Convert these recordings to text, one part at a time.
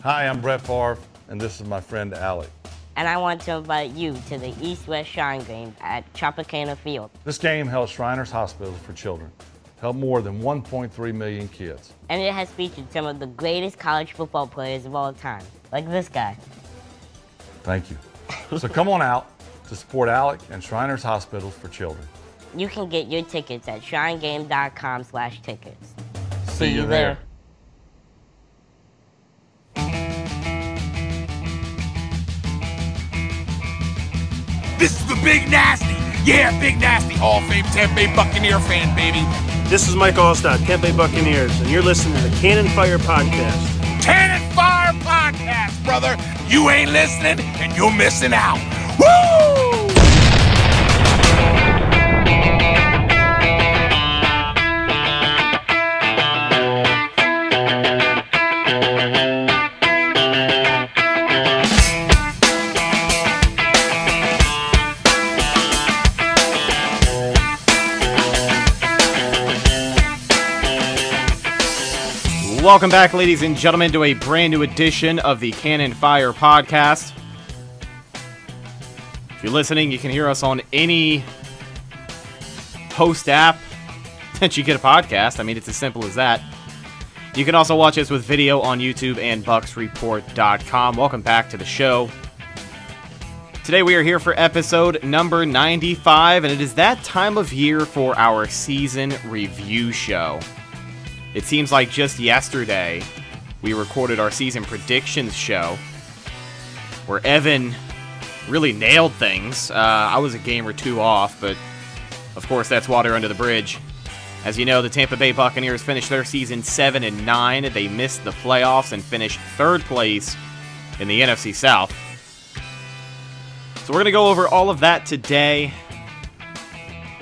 Hi, I'm Brett Favre, and this is my friend Alec. And I want to invite you to the East-West Shrine game at Tropicana Field. This game held Shriners Hospital for Children, helped more than 1.3 million kids. And it has featured some of the greatest college football players of all time, like this guy. Thank you. So come on out to support Alec and Shriners Hospitals for Children. You can get your tickets at shrinegame.com/tickets. See you there. This is the Big Nasty. Yeah, Big Nasty. Hall of Fame Tampa Bay Buccaneer fan, baby. This is Mike Allstott, Tampa Bay Buccaneers, and you're listening to the Cannon Fire Podcast. Cannon Fire Podcast, brother. You ain't listening, and you're missing out. Woo! Welcome back, ladies and gentlemen, to a brand new edition of the Cannon Fire Podcast. If you're listening, you can hear us on any host app that you get a podcast. I mean, it's as simple as that. You can also watch us with video on YouTube and BucsReport.com. Welcome back to the show. Today we are here for episode number 95, and it is that time of year for our season review show. It seems like just yesterday, we recorded our season predictions show, where Evan really nailed things. I was a game or two off, but of course that's water under the bridge. As you know, the Tampa Bay Buccaneers finished their season 7-9. They missed the playoffs and finished third place in the NFC South. So we're going to go over all of that today.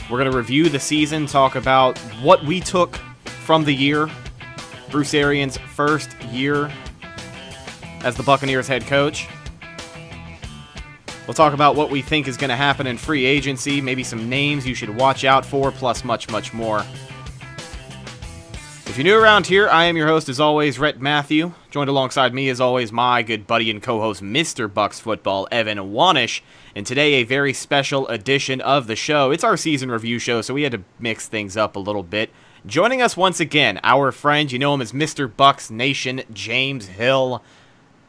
We're going to review the season, talk about what we took from the year, Bruce Arians' first year as the Buccaneers head coach. We'll talk about what we think is going to happen in free agency, maybe some names you should watch out for, plus much, much more. If you're new around here, I am your host, as always, Rhett Matthew. Joined alongside me, as always, my good buddy and co-host, Mr. Bucs Football, Evan Wanish. And today, a very special edition of the show. It's our season review show, so we had to mix things up a little bit. Joining us once again, our friend, you know him as Mr. Bucs Nation, James Hill,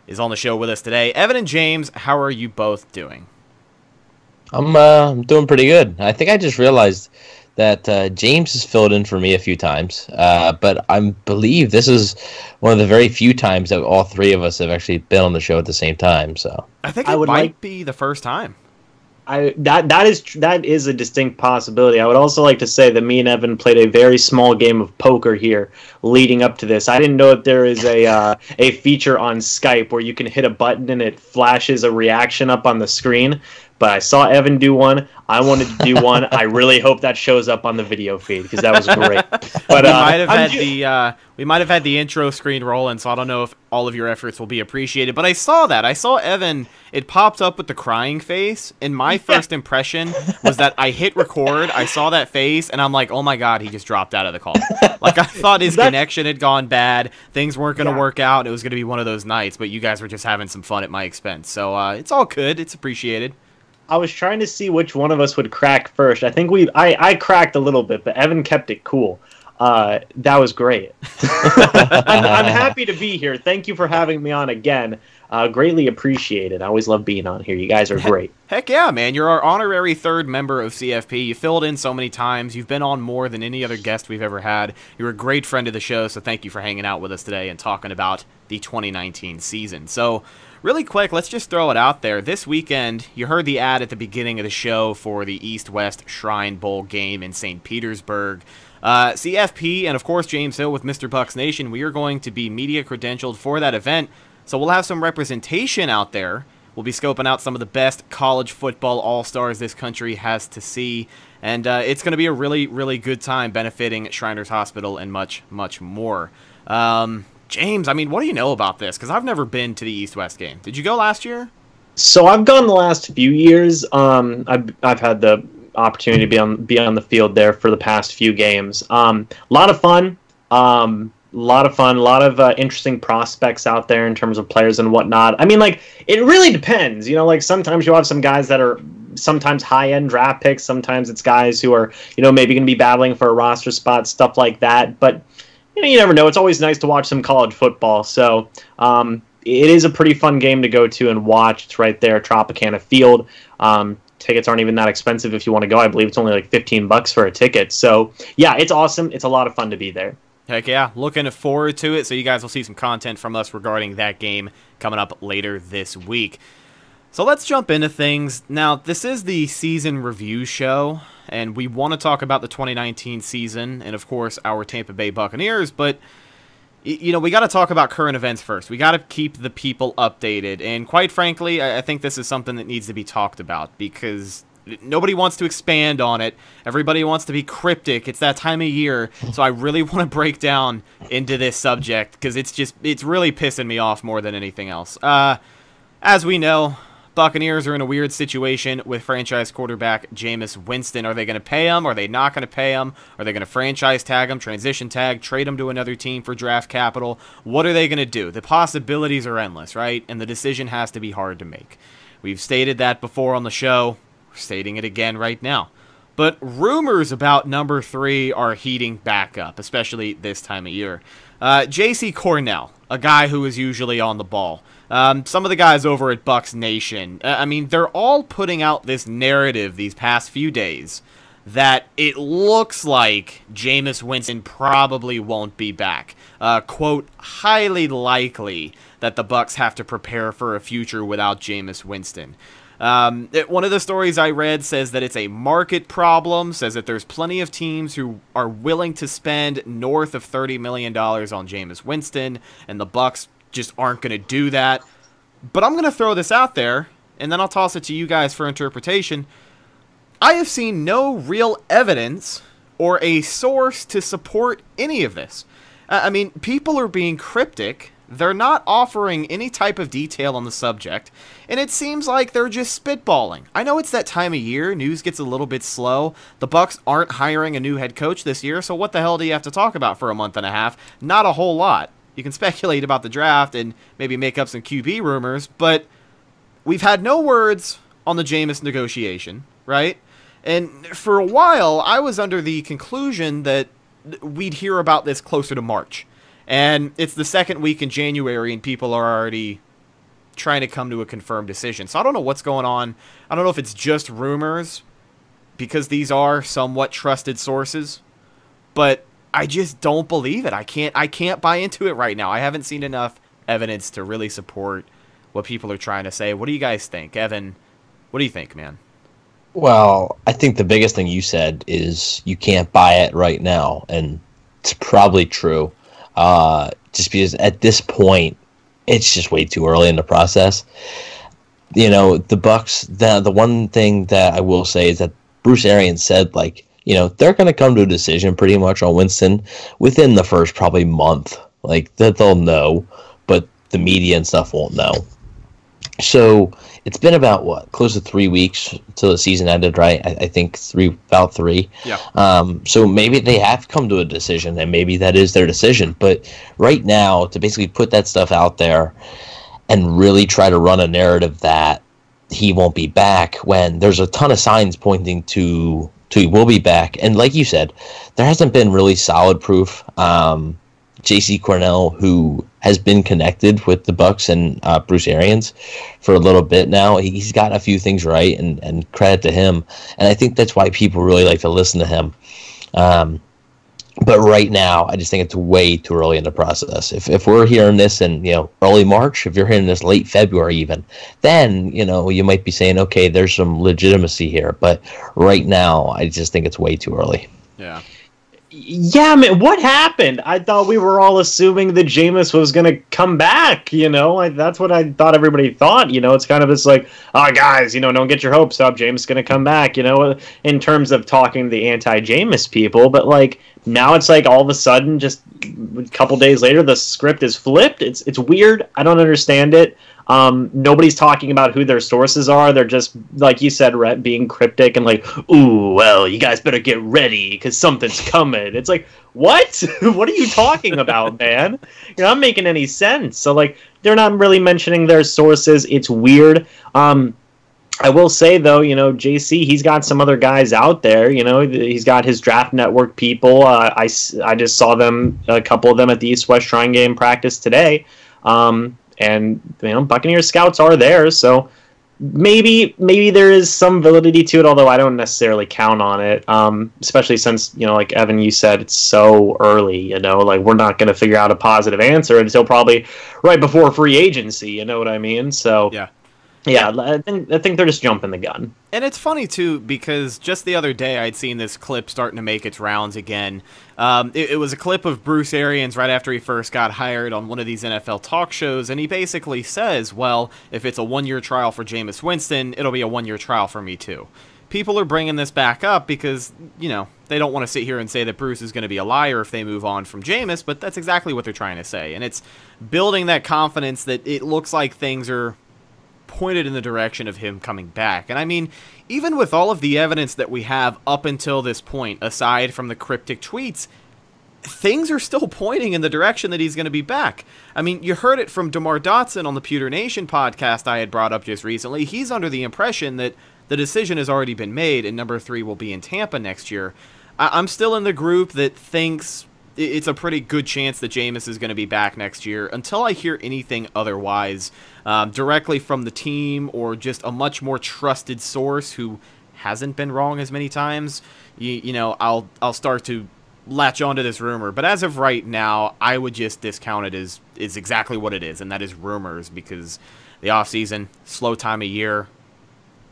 is on the show with us today. Evan and James, how are you both doing? I'm doing pretty good. I think I just realized that James has filled in for me a few times, but I believe this is one of the very few times that all three of us have actually been on the show at the same time. So I think it might be the first time. That is a distinct possibility. I would also like to say that me and Evan played a very small game of poker here leading up to this. I didn't know that there is a feature on Skype where you can hit a button and it flashes a reaction up on the screen. But I saw Evan do one. I wanted to do one. I really hope that shows up on the video feed because that was great. But we might have had the intro screen rolling, so I don't know if all of your efforts will be appreciated. But I saw that. I saw Evan. It popped up with the crying face, and my first impression was that I hit record. I saw that face, and I'm like, oh my god, he just dropped out of the call. Like I thought his connection had gone bad. Things weren't going to work out. It was going to be one of those nights. But you guys were just having some fun at my expense. So it's all good. It's appreciated. I was trying to see which one of us would crack first. I think I cracked a little bit, but Evan kept it cool. That was great. I'm happy to be here. Thank you for having me on again. Greatly appreciated. I always love being on here. You guys are great. Heck yeah, man. You're our honorary third member of CFP. You filled in so many times. You've been on more than any other guest we've ever had. You're a great friend of the show, so thank you for hanging out with us today and talking about the 2019 season. So, really quick, let's just throw it out there. This weekend, you heard the ad at the beginning of the show for the East-West Shrine Bowl game in St. Petersburg. CFP and, of course, James Hill with Mr. Bucs Nation, we are going to be media credentialed for that event, so we'll have some representation out there. We'll be scoping out some of the best college football all-stars this country has to see, and it's going to be a really, really good time benefiting Shriners Hospital and much, much more. James, I mean, what do you know about this? Because I've never been to the East-West game. Did you go last year? So I've gone the last few years. I've had the opportunity to be on the field there for the past few games. A lot of fun. lot of fun, a lot of interesting prospects out there in terms of players and whatnot. I mean, like, it really depends. You know, like, sometimes you'll have some guys that are sometimes high-end draft picks. Sometimes it's guys who are, you know, maybe going to be battling for a roster spot, stuff like that. But, you know, you never know. It's always nice to watch some college football. So it is a pretty fun game to go to and watch. It's right there, Tropicana Field. Tickets aren't even that expensive if you want to go. I believe it's only like $15 for a ticket. So, yeah, it's awesome. It's a lot of fun to be there. Heck yeah, looking forward to it. So you guys will see some content from us regarding that game coming up later this week. So let's jump into things. Now, this is the season review show, and we want to talk about the 2019 season and, of course, our Tampa Bay Buccaneers, but, you know, we got to talk about current events first. We got to keep the people updated, and quite frankly, I think this is something that needs to be talked about because nobody wants to expand on it. Everybody wants to be cryptic. It's that time of year, so I really want to break down into this subject because it's really pissing me off more than anything else. As we know, Buccaneers are in a weird situation with franchise quarterback Jameis Winston. Are they going to pay him? Are they not going to pay him? Are they going to franchise tag him, transition tag, trade him to another team for draft capital? What are they going to do? The possibilities are endless, right? And the decision has to be hard to make. We've stated that before on the show. We're stating it again right now. But rumors about number 3 are heating back up, especially this time of year. J.C. Cornell, a guy who is usually on the ball. Some of the guys over at Bucs Nation, I mean, they're all putting out this narrative these past few days that it looks like Jameis Winston probably won't be back. Quote, highly likely that the Bucs have to prepare for a future without Jameis Winston. One of the stories I read says that it's a market problem, says that there's plenty of teams who are willing to spend north of $30 million on Jameis Winston, and the Bucs just aren't going to do that. But I'm going to throw this out there, and then I'll toss it to you guys for interpretation. I have seen no real evidence or a source to support any of this. I mean, people are being cryptic. They're not offering any type of detail on the subject, and it seems like they're just spitballing. I know it's that time of year. News gets a little bit slow. The Bucs aren't hiring a new head coach this year, so what the hell do you have to talk about for a month and a half? Not a whole lot. You can speculate about the draft and maybe make up some QB rumors, but we've had no words on the Jameis negotiation, right? And for a while, I was under the conclusion that we'd hear about this closer to March. And it's the second week in January, and people are already trying to come to a confirmed decision. So I don't know what's going on. I don't know if it's just rumors, because these are somewhat trusted sources. But I just don't believe it. I can't buy into it right now. I haven't seen enough evidence to really support what people are trying to say. What do you guys think? Evan, what do you think, man? Well, I think the biggest thing you said is you can't buy it right now, and it's probably true. Just because at this point, it's just way too early in the process. You know, the Bucs, the one thing that I will say is that Bruce Arians said, like, you know, they're going to come to a decision pretty much on Winston within the first probably month. Like, that they'll know, but the media and stuff won't know. So it's been about, close to 3 weeks till the season ended, right? I think about three. Yeah. So maybe they have come to a decision, and maybe that is their decision. But right now, to basically put that stuff out there and really try to run a narrative that he won't be back when there's a ton of signs pointing to he will be back. And like you said, there hasn't been really solid proof. J.C. Cornell, who has been connected with the Bucs and Bruce Arians for a little bit now, he's got a few things right, and credit to him. And I think that's why people really like to listen to him. But right now, I just think it's way too early in the process. If we're hearing this in early March, if you're hearing this late February even, then you might be saying, okay, there's some legitimacy here. But right now, I just think it's way too early. Yeah. Yeah, man, what happened? I thought we were all assuming that Jameis was going to come back, That's what I thought everybody thought, It's kind of this like, oh, guys, don't get your hopes up. Jameis is going to come back, in terms of talking to the anti-Jameis people. But, now it's all of a sudden, just a couple days later, the script is flipped. It's weird. I don't understand it. Nobody's talking about who their sources are. They're just, like you said, Rhett, being cryptic and like, ooh, well, you guys better get ready because something's coming. It's like, what? What are you talking about, man? You're not making any sense. So, like, they're not really mentioning their sources. It's weird. I will say, though, JC, he's got some other guys out there. He's got his draft network people. I just saw them, a couple of them at the East-West Shrine game practice today. And Buccaneers scouts are there, so maybe there is some validity to it, although I don't necessarily count on it, especially since, like Evan, you said, it's so early, like we're not going to figure out a positive answer until probably right before free agency, you know what I mean? So yeah, I think they're just jumping the gun. And it's funny, too, because just the other day I'd seen this clip starting to make its rounds again. It was a clip of Bruce Arians right after he first got hired on one of these NFL talk shows, and he basically says, well, if it's a one-year trial for Jameis Winston, it'll be a one-year trial for me, too. People are bringing this back up because, they don't want to sit here and say that Bruce is going to be a liar if they move on from Jameis, but that's exactly what they're trying to say. And it's building that confidence that it looks like things are pointed in the direction of him coming back. And I mean, even with all of the evidence that we have up until this point, aside from the cryptic tweets, things are still pointing in the direction that he's going to be back. I mean, you heard it from DeMar Dotson on the Pewter Nation podcast I had brought up just recently. He's under the impression that the decision has already been made and number 3 will be in Tampa next year. I'm still in the group that thinks it's a pretty good chance that Jameis is going to be back next year until I hear anything otherwise, directly from the team or just a much more trusted source who hasn't been wrong as many times. I'll start to latch onto this rumor. But as of right now, I would just discount it as exactly what it is, and that is rumors, because the offseason, slow time of year,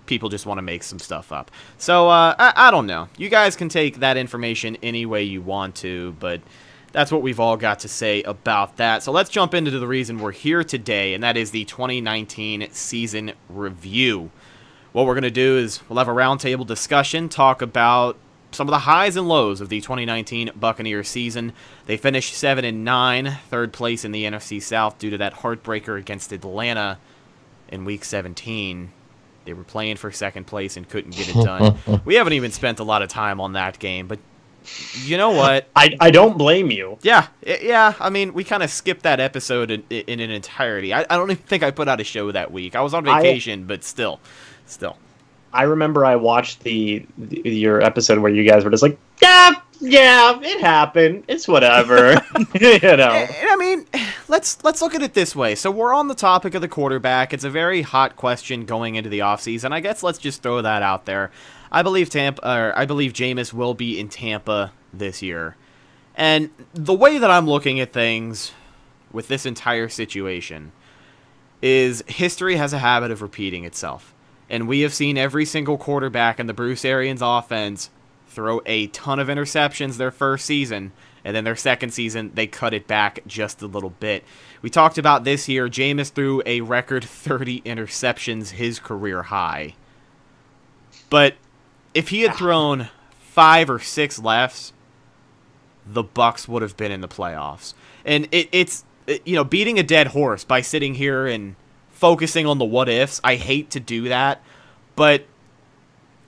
people just want to make some stuff up. So, I don't know. You guys can take that information any way you want to, but that's what we've all got to say about that. So let's jump into the reason we're here today, and that is the 2019 season review. What we're going to do is we'll have a roundtable discussion, talk about some of the highs and lows of the 2019 Buccaneer season. They finished 7-9, third place in the NFC South due to that heartbreaker against Atlanta in Week 17. They were playing for second place and couldn't get it done. We haven't even spent a lot of time on that game, but you know what? I don't blame you. Yeah. I mean, we kind of skipped that episode in an entirety. I don't even think I put out a show that week. I was on vacation, but still. I remember I watched your episode where you guys were just like, yeah, it happened. It's whatever. I mean, let's look at it this way. So we're on the topic of the quarterback. It's a very hot question going into the offseason. I guess let's just throw that out there. I believe Jameis will be in Tampa this year. And the way that I'm looking at things with this entire situation is history has a habit of repeating itself. And we have seen every single quarterback in the Bruce Arians offense throw a ton of interceptions their first season, and then their second season, they cut it back just a little bit. We talked about this year. Jameis threw a record 30 interceptions, his career high. But if he had thrown 5 or 6 lefts, the Bucs would have been in the playoffs. And it's beating a dead horse by sitting here and focusing on the what-ifs. I hate to do that, but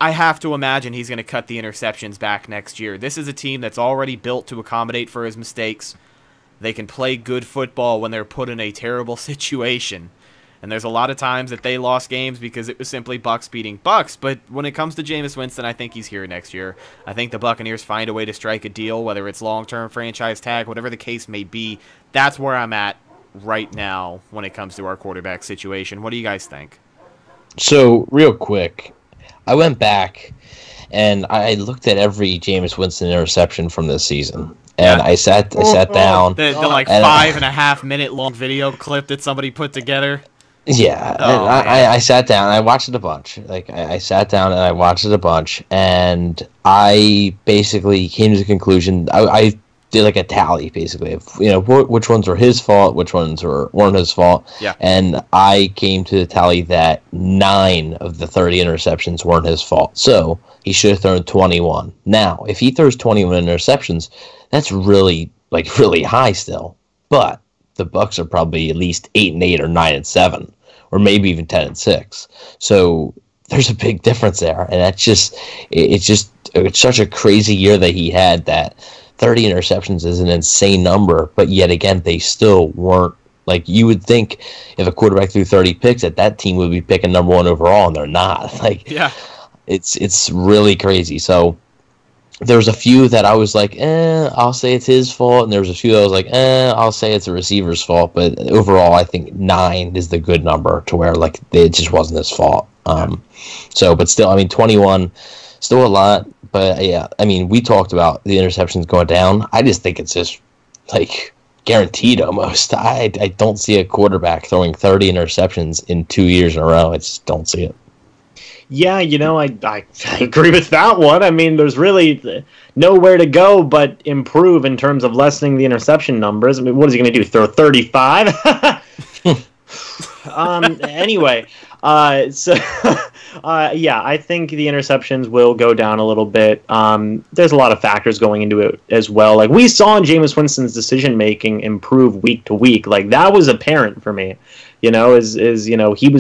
I have to imagine he's going to cut the interceptions back next year. This is a team that's already built to accommodate for his mistakes. They can play good football when they're put in a terrible situation. And there's a lot of times that they lost games because it was simply Bucs beating Bucs. But when it comes to Jameis Winston, I think he's here next year. I think the Buccaneers find a way to strike a deal, whether it's long-term franchise tag, whatever the case may be. That's where I'm at right now when it comes to our quarterback situation. What do you guys think? So, real quick, I went back and I looked at every Jameis Winston interception from this season. And I sat down. The 5.5 minute long video clip that somebody put together. Yeah, I sat down and I watched it a bunch. I sat down and I watched it a bunch, and I basically came to the conclusion. I did like a tally, basically, of which ones were his fault, which ones weren't his fault. Yeah. And I came to the tally that 9 of the 30 interceptions weren't his fault. So he should have thrown 21. Now, if he throws 21 interceptions, that's really high still. But the Bucs are probably at least 8-8 or 9-7, or maybe even 10-6. So there's a big difference there, and it's such a crazy year that he had. That 30 interceptions is an insane number, but yet again, they still weren't. Like, you would think if a quarterback threw 30 picks, that team would be picking number one overall, and they're not. Like, Yeah. It's really crazy. So there was a few that I was like, I'll say it's his fault, and there was a few that I was like, I'll say it's a receiver's fault. But overall, I think 9 is the good number to where, like, it just wasn't his fault. So, but still, I mean, 21, still a lot. But yeah, I mean, we talked about the interceptions going down. I just think it's just like guaranteed almost. I don't see a quarterback throwing 30 interceptions in 2 years in a row. I just don't see it. Yeah, I agree with that one. I mean, there's really nowhere to go but improve in terms of lessening the interception numbers. I mean, what is he going to do? Throw 35? Anyway, yeah, I think the interceptions will go down a little bit. There's a lot of factors going into it as well. Like, we saw Jameis Winston's decision making improve week to week. Like, that was apparent for me. He was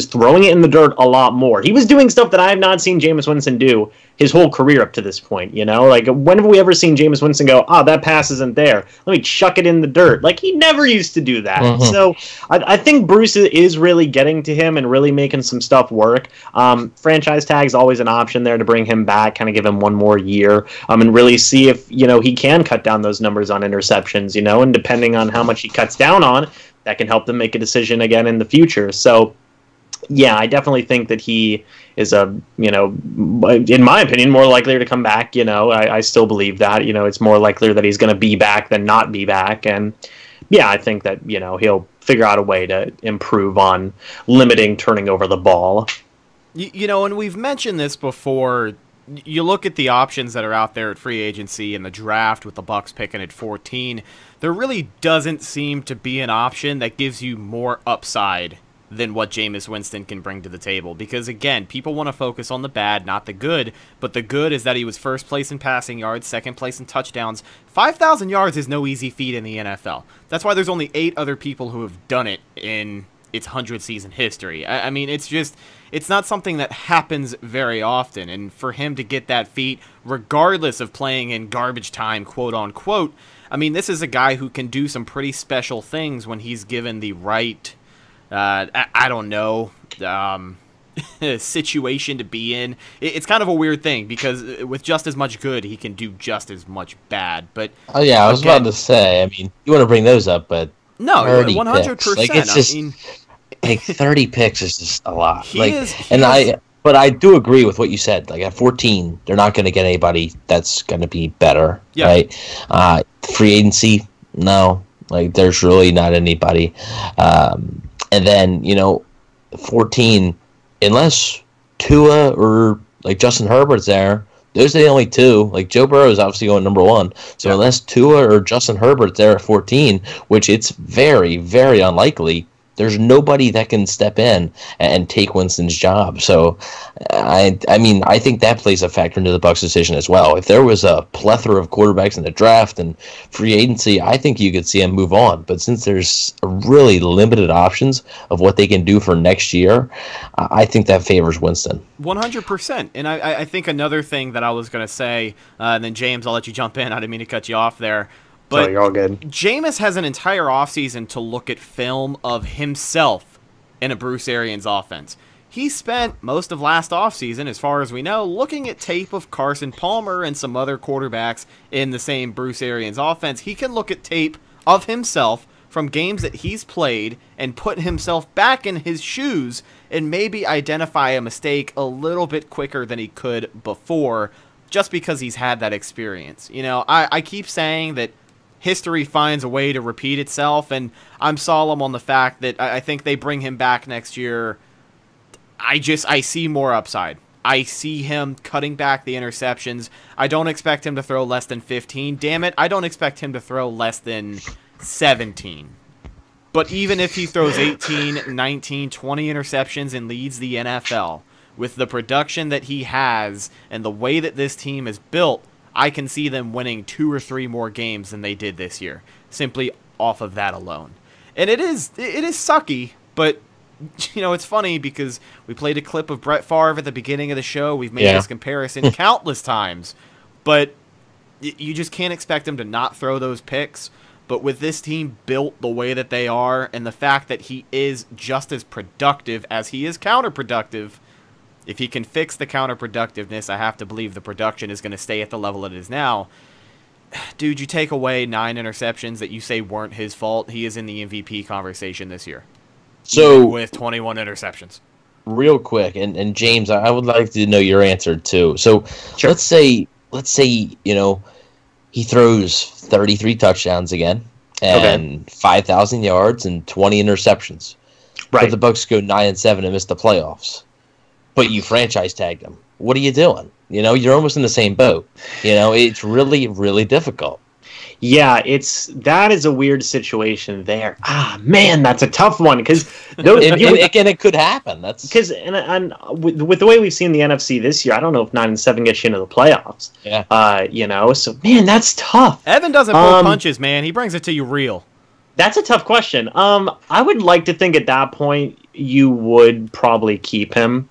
throwing it in the dirt a lot more. He was doing stuff that I have not seen Jameis Winston do his whole career up to this point. Like, when have we ever seen Jameis Winston go, that pass isn't there, let me chuck it in the dirt? Like, he never used to do that. Mm-hmm. So I think Bruce is really getting to him and really making some stuff work. Franchise tag's always an option there to bring him back, kind of give him one more year, and really see if, he can cut down those numbers on interceptions, and depending on how much he cuts down on, that can help them make a decision again in the future. So, yeah, I definitely think that he is in my opinion, more likely to come back. I still believe that, it's more likely that he's going to be back than not be back. And, yeah, I think that, he'll figure out a way to improve on limiting turning over the ball. And we've mentioned this before. You look at the options that are out there at free agency and the draft with the Bucs picking at 14, there really doesn't seem to be an option that gives you more upside than what Jameis Winston can bring to the table. Because, again, people want to focus on the bad, not the good. But the good is that he was first place in passing yards, second place in touchdowns. 5,000 yards is no easy feat in the NFL. That's why there's only 8 other people who have done it in its 100-season history. I mean, it's not something that happens very often, and for him to get that feat, regardless of playing in garbage time, quote-unquote, I mean, this is a guy who can do some pretty special things when he's given the right, situation to be in. It's kind of a weird thing, because with just as much good, he can do just as much bad. But oh yeah, I was about to say, I mean, you want to bring those up, but no, 100%. Like, it's just, like, 30 picks is just a lot. But I do agree with what you said. Like, at 14, they're not going to get anybody that's going to be better, right? Free agency, no. Like, there's really not anybody. And then, 14, unless Tua or, like, Justin Herbert's there, those are the only two. Like, Joe Burrow is obviously going number 1. So unless Tua or Justin Herbert's there at 14, which it's very, very unlikely, there's nobody that can step in and take Winston's job. So, I mean, I think that plays a factor into the Bucs' decision as well. If there was a plethora of quarterbacks in the draft and free agency, I think you could see him move on. But since there's really limited options of what they can do for next year, I think that favors Winston. 100%. And I think another thing that I was going to say, and then James, I'll let you jump in. I didn't mean to cut you off there. But you're all good. Jameis has an entire offseason to look at film of himself in a Bruce Arians offense. He spent most of last offseason, as far as we know, looking at tape of Carson Palmer and some other quarterbacks in the same Bruce Arians offense. He can look at tape of himself from games that he's played and put himself back in his shoes and maybe identify a mistake a little bit quicker than he could before, just because he's had that experience. I keep saying that history finds a way to repeat itself, and I'm solemn on the fact that I think they bring him back next year. I see more upside. I see him cutting back the interceptions. I don't expect him to throw less than 15. Damn it, I don't expect him to throw less than 17. But even if he throws 18, 19, 20 interceptions and leads the NFL, with the production that he has and the way that this team is built, I can see them winning 2 or 3 more games than they did this year, simply off of that alone. And it is sucky, but it's funny because we played a clip of Brett Favre at the beginning of the show. We've made this comparison countless times, but you just can't expect him to not throw those picks. But with this team built the way that they are, and the fact that he is just as productive as he is counterproductive, if he can fix the counterproductiveness, I have to believe the production is going to stay at the level it is now. Dude, you take away 9 interceptions that you say weren't his fault, he is in the MVP conversation this year. So even with 21 interceptions. Real quick, and James, I would like to know your answer too. So Sure. let's say he throws 33 touchdowns again and 5,000 yards and 20 interceptions. Right. But the Bucs go 9-7 and miss the playoffs. But you franchise tagged him. What are you doing? You're almost in the same boat. It's really, really difficult. Yeah, that is a weird situation there. Man, that's a tough one because it could happen. That's because and with the way we've seen the NFC this year, I don't know if 9-7 gets you into the playoffs. Yeah. So man, that's tough. Evan doesn't pull punches, man. He brings it to you real. That's a tough question. I would like to think at that point you would probably keep him.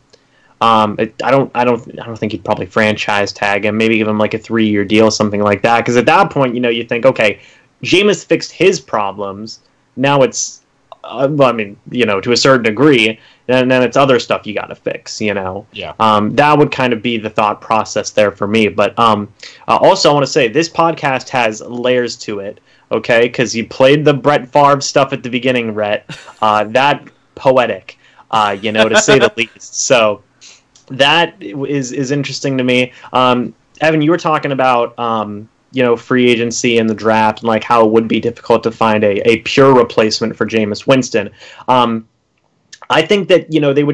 I don't think you'd probably franchise tag him. Maybe give him like a 3-year deal, something like that. Because at that point, you think, okay, Jameis fixed his problems. Now it's, to a certain degree, and then it's other stuff you got to fix. Yeah. That would kind of be the thought process there for me. But also, I want to say this podcast has layers to it. Okay, because you played the Brett Favre stuff at the beginning, Rhett. That poetic, to say the least. So. That is interesting to me. Evan, you were talking about free agency and the draft and like how it would be difficult to find a pure replacement for Jameis Winston. I think that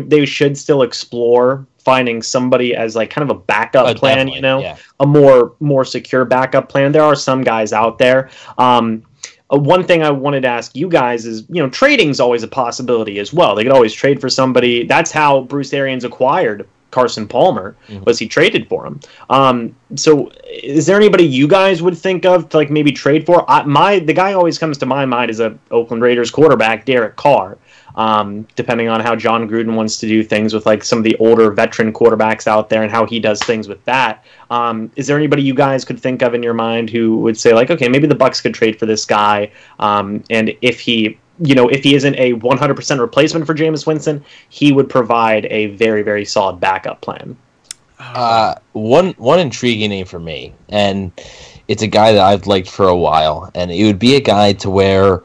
they should still explore finding somebody as like kind of a backup plan. A more secure backup plan. There are some guys out there. One thing I wanted to ask you guys is, trading's always a possibility as well. They could always trade for somebody. That's how Bruce Arians acquired Carson Palmer, was he traded for him. So is there anybody you guys would think of to like maybe trade for? The guy always comes to my mind is a Oakland Raiders quarterback, Derek Carr. Depending on how John Gruden wants to do things with like some of the older veteran quarterbacks out there and how he does things with that. Is there anybody you guys could think of in your mind who would say like, okay, maybe the Bucs could trade for this guy, and if he isn't a 100% replacement for Jameis Winston, he would provide a very, very solid backup plan. One intriguing name for me, and it's a guy that I've liked for a while, and it would be a guy to where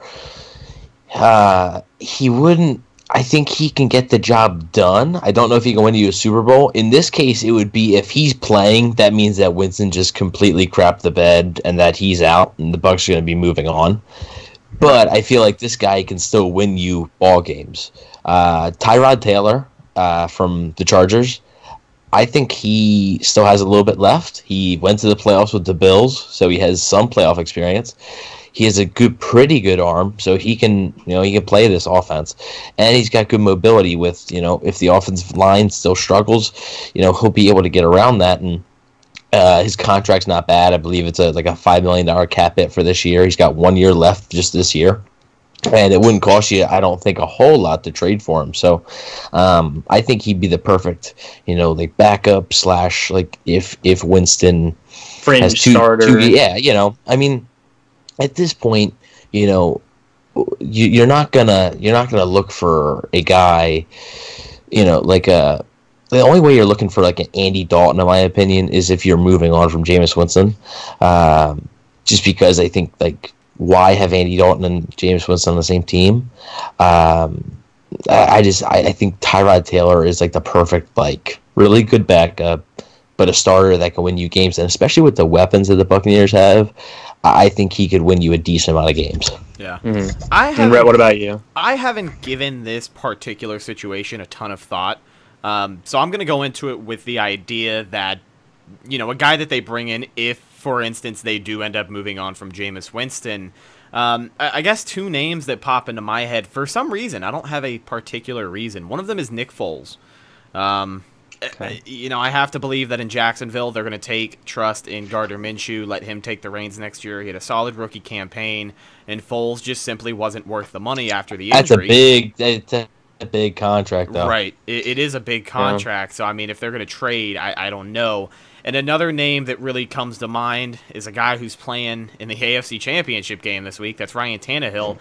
he wouldn't. I think he can get the job done. I don't know if he can win you a Super Bowl. In this case, it would be if he's playing, that means that Winston just completely crapped the bed and that he's out, and the Bucs are going to be moving on. But I feel like this guy can still win you ball games. Tyrod Taylor from the Chargers, I think he still has a little bit left. He went to the playoffs with the Bills, so he has some playoff experience. He has a pretty good arm, so he can play this offense, and he's got good mobility. With if the offensive line still struggles, he'll be able to get around that. And his contract's not bad. I believe it's like a $5 million cap hit for this year. He's got 1 year left just this year. And it wouldn't cost you, I don't think, a whole lot to trade for him. So I think he'd be the perfect, like backup / like if Winston fringe has starter. I mean, at this point, you're not gonna look for a guy, like a. The only way you're looking for like an Andy Dalton, in my opinion, is if you're moving on from Jameis Winston. Just because I think like, why have Andy Dalton and Jameis Winston on the same team? I think Tyrod Taylor is like the perfect, like really good backup, but a starter that can win you games, and especially with the weapons that the Buccaneers have, I think he could win you a decent amount of games. Yeah. Mm-hmm. And Rhett, what about you? I haven't given this particular situation a ton of thought. So I'm going to go into it with the idea that, a guy that they bring in, if, for instance, they do end up moving on from Jameis Winston, I guess 2 names that pop into my head for some reason. I don't have a particular reason. One of them is Nick Foles. Okay. I have to believe that in Jacksonville, they're going to take trust in Gardner Minshew, let him take the reins next year. He had a solid rookie campaign, and Foles just simply wasn't worth the money after the injury. a big contract, though. Right. It is a big contract. So, I mean, if they're going to trade, I don't know. And another name that really comes to mind is a guy who's playing in the AFC Championship game this week. That's Ryan Tannehill.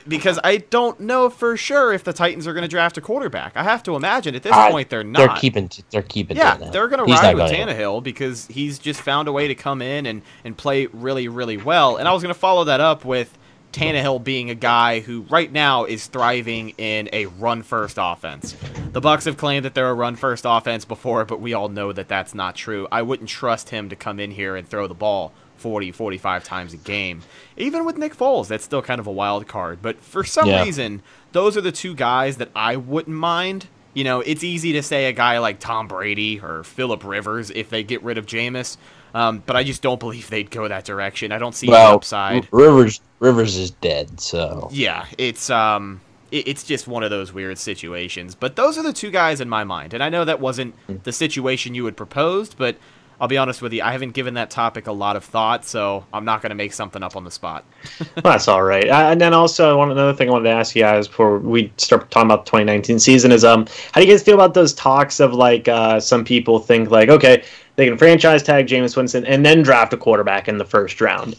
Because I don't know for sure if the Titans are going to draft a quarterback. I have to imagine at this point they're not. They're keeping Yeah, Tannehill. they're going to ride with Tannehill because he's just found a way to come in and play really, really well. And I was going to follow that up with Tannehill being a guy who right now is thriving in a run-first offense. The Bucs have claimed that they're a run-first offense before, but we all know that that's not true. I wouldn't trust him to come in here and throw the ball 40, 45 times a game. Even with Nick Foles, that's still kind of a wild card. But for some reason, those are the two guys that I wouldn't mind. You know, it's easy to say a guy like Tom Brady or Phillip Rivers if they get rid of Jameis. But I just don't believe they'd go that direction. I don't see the upside. Rivers is dead, so yeah, it's just one of those weird situations. But those are the two guys in my mind, and I know that wasn't the situation you had proposed, but I'll be honest with you, I haven't given that topic a lot of thought, so I'm not going to make something up on the spot. That's all right. And then also, another thing I wanted to ask you guys before we start talking about the 2019 season is, how do you guys feel about those talks of, like, some people think, like, okay, they can franchise tag Jameis Winston and then draft a quarterback in the first round.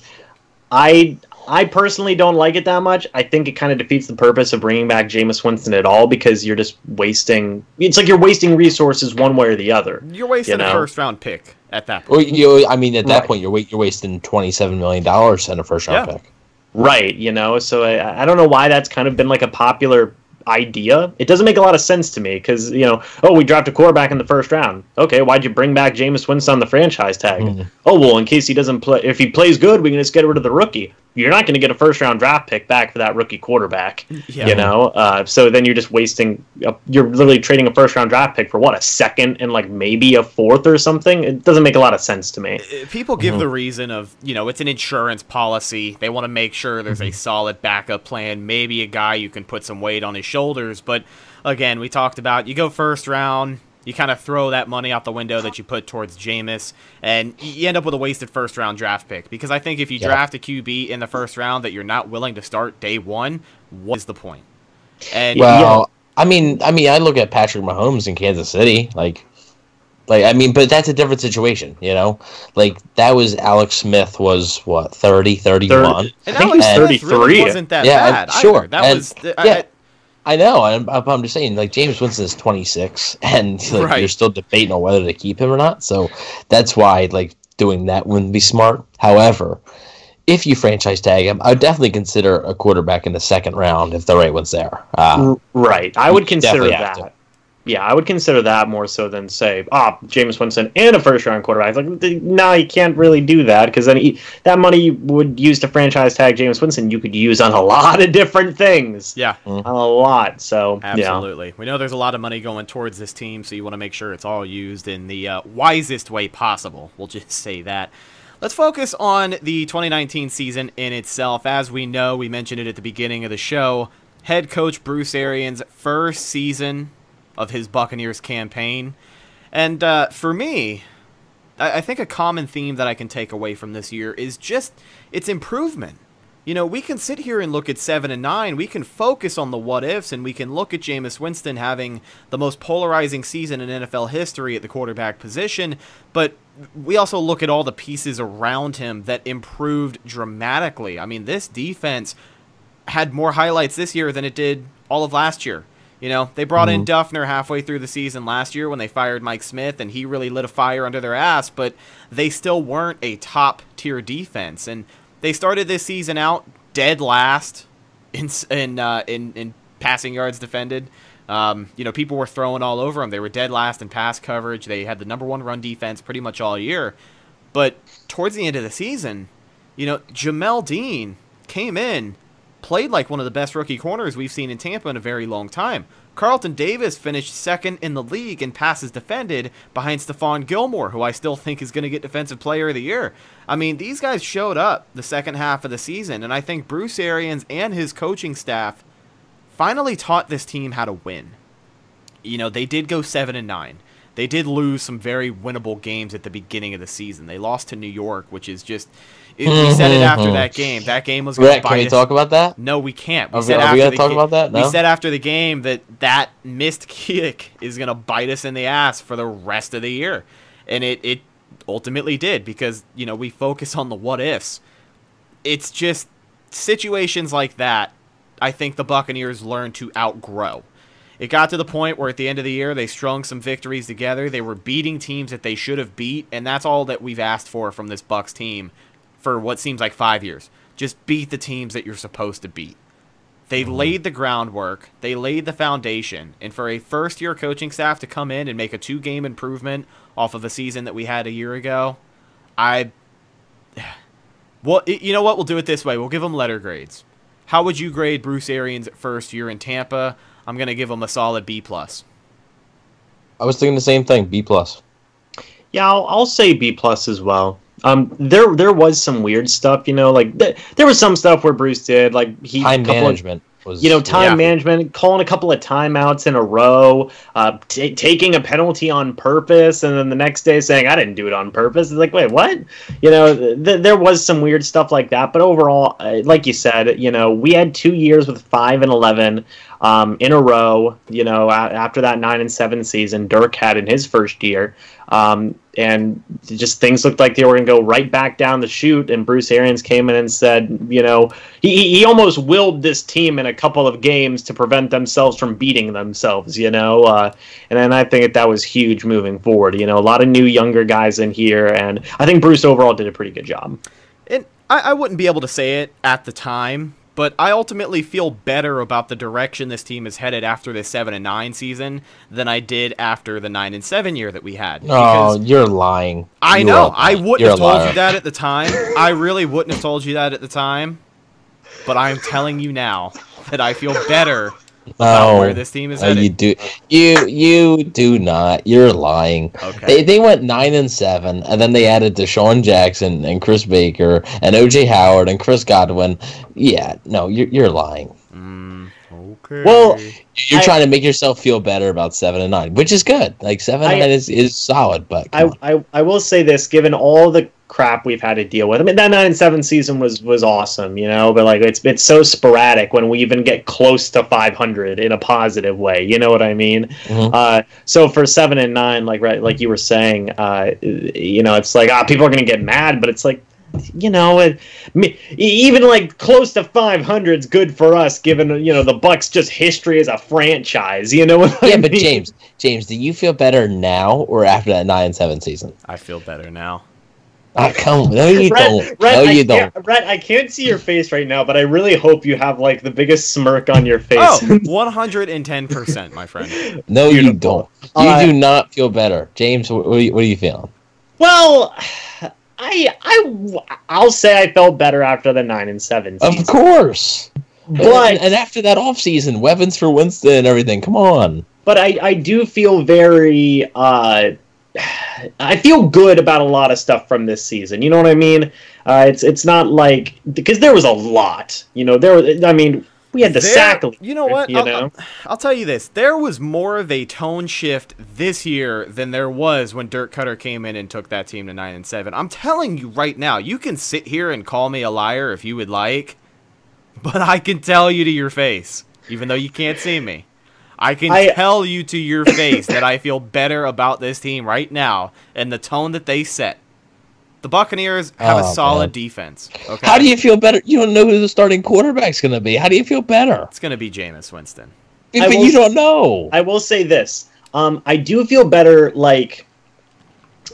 I personally don't like it that much. I think it kind of defeats the purpose of bringing back Jameis Winston at all because you're just wasting... It's like you're wasting resources one way or the other. You're wasting a first-round pick at that point. Well, at that point, you're wasting $27 million in a first-round pick. Right, so I don't know why that's kind of been like a popular idea. It doesn't make a lot of sense to me because, we draft a quarterback in the first round. Okay, why'd you bring back Jameis Winston on the franchise tag? Mm-hmm. Oh, well, in case he doesn't play, if he plays good, we can just get rid of the rookie. You're not going to get a first-round draft pick back for that rookie quarterback, So then you're just wasting. You're literally trading a first-round draft pick for a second and like maybe a fourth or something. It doesn't make a lot of sense to me. People give the reason of it's an insurance policy. They want to make sure there's a solid backup plan. Maybe a guy you can put some weight on his shoulders. But again, we talked about you go first round. You kind of throw that money out the window that you put towards Jameis, and you end up with a wasted first-round draft pick. Because I think if you draft a QB in the first round that you're not willing to start day one, what is the point? And I mean, I look at Patrick Mahomes in Kansas City, but that's a different situation, Like, that was Alex Smith was, 30, 31? I think he was 33. Really wasn't that bad sure. That I know. I'm just saying, like, Jameis Winston is 26, and you're still debating on whether to keep him or not. So that's why, doing that wouldn't be smart. However, if you franchise tag him, I would definitely consider a quarterback in the second round if the right one's there. Right. I would consider that. Yeah, I would consider that more so than say, Jameis Winston and a first-round quarterback. No, you can't really do that because then that money you would use to franchise tag Jameis Winston, you could use on a lot of different things. Yeah. A lot, so absolutely. Yeah. We know there's a lot of money going towards this team, so you want to make sure it's all used in the wisest way possible. We'll just say that. Let's focus on the 2019 season in itself. As we know, we mentioned it at the beginning of the show, head coach Bruce Arians' first season of his Buccaneers campaign. And for me, I think a common theme that I can take away from this year is just its improvement. We can sit here and look at 7-9. We can focus on the what-ifs, and we can look at Jameis Winston having the most polarizing season in NFL history at the quarterback position, but we also look at all the pieces around him that improved dramatically. I mean, this defense had more highlights this year than it did all of last year. They brought in Duffner halfway through the season last year when they fired Mike Smith, and he really lit a fire under their ass, but they still weren't a top-tier defense. And they started this season out dead last in passing yards defended. People were throwing all over them. They were dead last in pass coverage. They had the number one run defense pretty much all year. But towards the end of the season, Jamel Dean came in, played like one of the best rookie corners we've seen in Tampa in a very long time. Carlton Davis finished second in the league in passes defended behind Stephon Gilmore, who I still think is going to get Defensive Player of the Year. I mean, these guys showed up the second half of the season, and I think Bruce Arians and his coaching staff finally taught this team how to win. They did go 7-9. they did lose some very winnable games at the beginning of the season. They lost to New York, which is just... we said it after that game. That game was going to bite us. Can we talk about that? No, we can't. Are we going to talk about that? No? We said after the game that missed kick is going to bite us in the ass for the rest of the year. And it ultimately did, because, we focus on the what-ifs. It's just situations like that I think the Buccaneers learned to outgrow. It got to the point where at the end of the year, they strung some victories together. They were beating teams that they should have beat, and that's all that we've asked for from this Bucs team for what seems like 5 years. Just beat the teams that you're supposed to beat. They laid the groundwork. They laid the foundation. And for a first-year coaching staff to come in and make a 2-game improvement off of a season that we had a year ago, well, you know what? We'll do it this way. We'll give them letter grades. How would you grade Bruce Arians' first year in Tampa? I'm going to give him a solid B+. I was thinking the same thing, B+. Yeah, I'll say B+ as well. There was some weird stuff, like there was some stuff where Bruce did, like time management was, management, calling a couple of timeouts in a row, taking a penalty on purpose, and then the next day saying I didn't do it on purpose. It's like, wait, what? There was some weird stuff like that, but overall, like you said, we had 2 years with 5-11. In a row, after that 9-7 season Dirk had in his first year, and just things looked like they were going to go right back down the chute. And Bruce Arians came in and said, he almost willed this team in a couple of games to prevent themselves from beating themselves, and then I think that was huge moving forward. A lot of new younger guys in here, and I think Bruce overall did a pretty good job. And I wouldn't be able to say it at the time, but I ultimately feel better about the direction this team is headed after this 7-9 season than I did after the 9-7 year that we had. Oh, you're lying. I know. I wouldn't have told you that at the time. I really wouldn't have told you that at the time. But I'm telling you now that I feel better about where this team is headed. You do not. You're lying. Okay. They went 9-7, and then they added Deshaun Jackson and Chris Baker and O.J. Howard and Chris Godwin. Yeah, no, you're lying. Okay. Well, you're trying to make yourself feel better about 7-9, which is good. Like 7-9 is solid, but I will say this: given all the crap we've had to deal with, I mean, that 9-7 season was awesome, but like it's so sporadic when we even get close to 500 in a positive way. You know what I mean? Mm-hmm. So for 7-9, like you were saying, it's like people are gonna get mad, but it's like, even like close to 500 is good for us, given the Bucs' just history as a franchise. You know what I mean? But James, do you feel better now or after that 9-7 season? I feel better now. Come on. No, you don't. Rhett, no, you don't. Rhett, I can't see your face right now, but I really hope you have like the biggest smirk on your face. Oh, 110%, my friend. No, you don't. You do not feel better. James, what are you feeling? Well, I'll say I felt better after the 9-7 season. Of course. But and after that offseason, weapons for Winston and everything. Come on. But I do feel very I feel good about a lot of stuff from this season. You know what I mean? It's not like, because there was a lot. We had the sack. You know what? I'll tell you this. There was more of a tone shift this year than there was when Dirk Cutter came in and took that team to 9-7. I'm telling you right now, you can sit here and call me a liar if you would like, but I can tell you to your face, even though you can't see me. I can tell you to your face that I feel better about this team right now and the tone that they set. The Buccaneers have a solid defense. Okay? How do you feel better? You don't know who the starting quarterback's going to be. How do you feel better? It's going to be Jameis Winston. But you don't know. I will say this. I do feel better,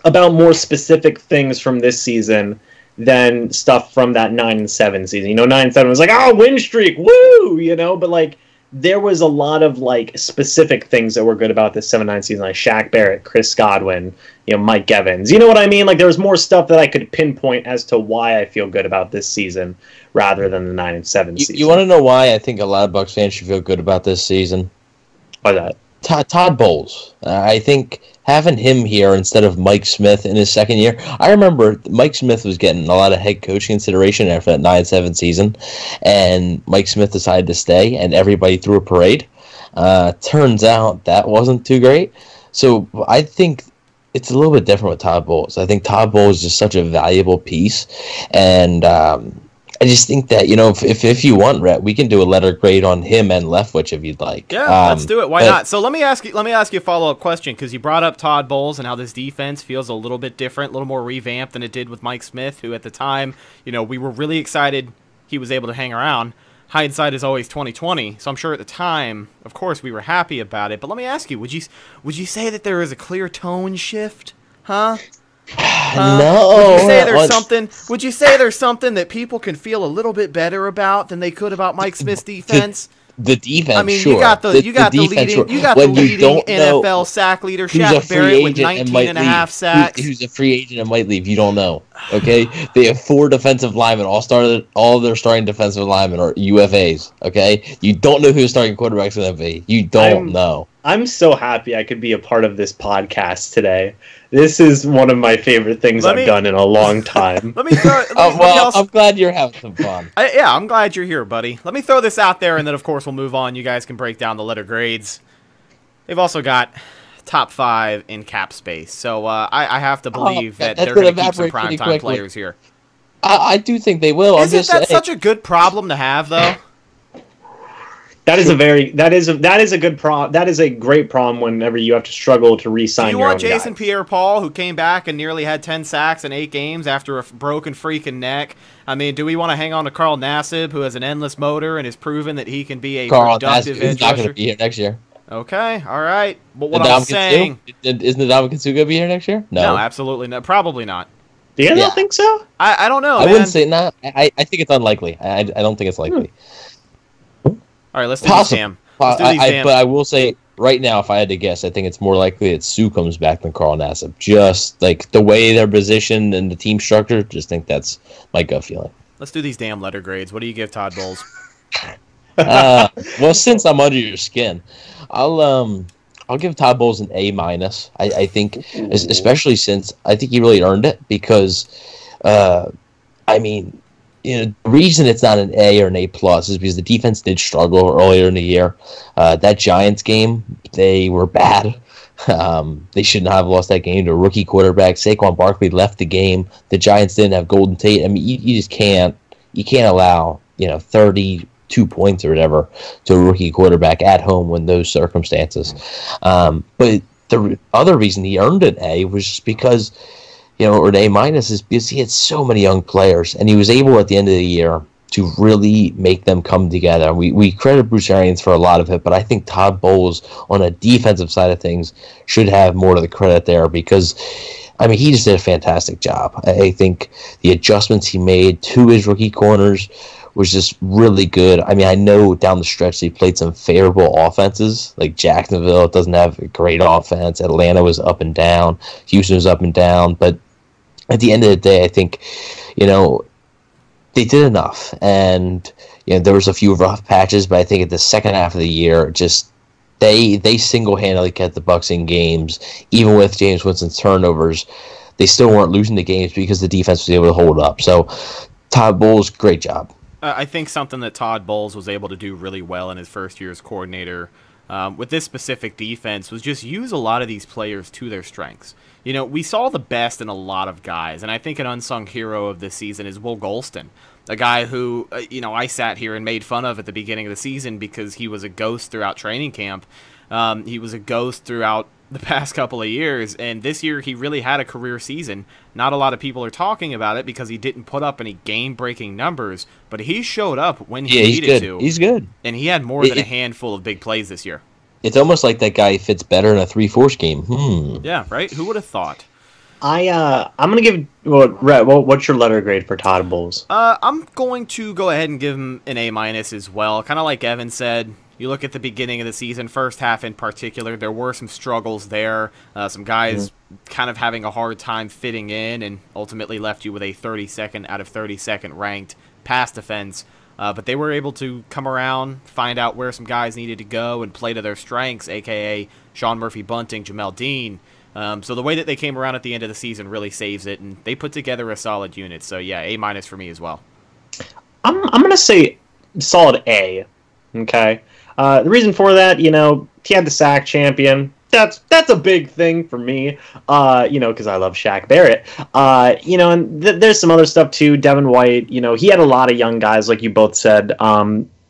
about more specific things from this season than stuff from that 9-7 season. 9-7 was like, win streak, woo! But there was a lot of specific things that were good about this 7-9 season, like Shaq Barrett, Chris Godwin, Mike Evans. You know what I mean? There was more stuff that I could pinpoint as to why I feel good about this season rather than the 9-7 season. You want to know why I think a lot of Bucs fans should feel good about this season? Why that? Todd Bowles. I think having him here instead of Mike Smith in his second year. I remember Mike Smith was getting a lot of head coach consideration after that 9-7 season, and Mike Smith decided to stay, and everybody threw a parade. Turns out that wasn't too great. So I think it's a little bit different with Todd Bowles. I think Todd Bowles is just such a valuable piece, and I just think that, if you want, Rhett, we can do a letter grade on him and Leftwich if you'd like. Yeah, let's do it. Why not? So let me ask you a follow-up question, because you brought up Todd Bowles and how this defense feels a little bit different, a little more revamped than it did with Mike Smith, who at the time, we were really excited he was able to hang around. Hindsight is always 20/20, so I'm sure at the time, of course, we were happy about it. But let me ask you, would you say that there is a clear tone shift? Huh? No. Would you say there's something that people can feel a little bit better about than they could about Mike Smith's defense? The defense, I mean, sure. You got the leading NFL sack leader, Shaq Barrett, with 19.5 sacks. Who's a free agent and might leave? You don't know. Okay, they have 4 defensive linemen. All of their starting defensive linemen are UFAs. Okay, you don't know who the starting quarterback's going to be. You don't know. I'm so happy I could be a part of this podcast today. This is one of my favorite things I've done in a long time. I'm glad you're having some fun. I'm glad you're here, buddy. Let me throw this out there, and then, of course, we'll move on. You guys can break down the letter grades. They've also got top 5 in cap space. So I have to believe that they're going to keep some primetime players here. I do think they will. Isn't that such a good problem to have, though? That is a great problem whenever you have to struggle to re-sign your own guys. Do you want Jason Pierre-Paul, who came back and nearly had 10 sacks in 8 games after a broken freaking neck? I mean, do we want to hang on to Carl Nassib, who has an endless motor and has proven that he can be a productive edge rusher? He's not going to be here next year. Okay, all right. But what I'm saying... Isn't Ndamukong Suh going to be here next year? No, absolutely not. Probably not. Do you not think so? I don't know, I wouldn't say not. I think it's unlikely. I don't think it's likely. All right, let's do these, Sam. But I will say, right now, if I had to guess, I think it's more likely that Suh comes back than Carl Nassib. Just like the way they're positioned and the team structure, just think that's my gut feeling. Let's do these damn letter grades. What do you give Todd Bowles? Well, since I'm under your skin, I'll give Todd Bowles an A-. I think, especially since I think he really earned it because, the reason it's not an A or an A+ is because the defense did struggle earlier in the year. That Giants game, they were bad. They shouldn't have lost that game to a rookie quarterback. Saquon Barkley left the game. The Giants didn't have Golden Tate. I mean, you just can't allow 32 points or whatever to a rookie quarterback at home in those circumstances. But the other reason he earned an A was just because, or an A- is because he had so many young players, and he was able at the end of the year to really make them come together. We credit Bruce Arians for a lot of it, but I think Todd Bowles on a defensive side of things should have more of the credit there because, he just did a fantastic job. I think the adjustments he made to his rookie corners was just really good. I know down the stretch he played some favorable offenses, like Jacksonville doesn't have a great offense. Atlanta was up and down. Houston was up and down. But at the end of the day, I think, they did enough. And, there was a few rough patches, but I think at the second half of the year, just they single-handedly kept the Bucs in games. Even with Jameis Winston's turnovers, they still weren't losing the games because the defense was able to hold up. So, Todd Bowles, great job. I think something that Todd Bowles was able to do really well in his first year as coordinator with this specific defense was just use a lot of these players to their strengths. We saw the best in a lot of guys, and I think an unsung hero of this season is Will Golston, a guy who, I sat here and made fun of at the beginning of the season because he was a ghost throughout training camp. He was a ghost throughout the past couple of years, and this year he really had a career season. Not a lot of people are talking about it because he didn't put up any game-breaking numbers, but he showed up when he needed to. He's good. And he had more than a handful of big plays this year. It's almost like that guy fits better in a 3-4 scheme. Yeah, right? Who would have thought? I'm gonna give Rhett. What's your letter grade for Todd Bowles? I'm going to go ahead and give him an A- as well. Kind of like Evan said. You look at the beginning of the season, first half in particular, there were some struggles there. Some guys kind of having a hard time fitting in and ultimately left you with a 32nd out of 32nd ranked pass defense. But they were able to come around, find out where some guys needed to go and play to their strengths, a.k.a. Sean Murphy-Bunting, Jamel Dean. So the way that they came around at the end of the season really saves it, and they put together a solid unit. So, yeah, A- for me as well. I'm going to say solid A, okay? The reason for that, he had the sack champion. that's a big thing for me, because I love Shaq Barrett. And there's some other stuff too. Devin White, he had a lot of young guys, like you both said.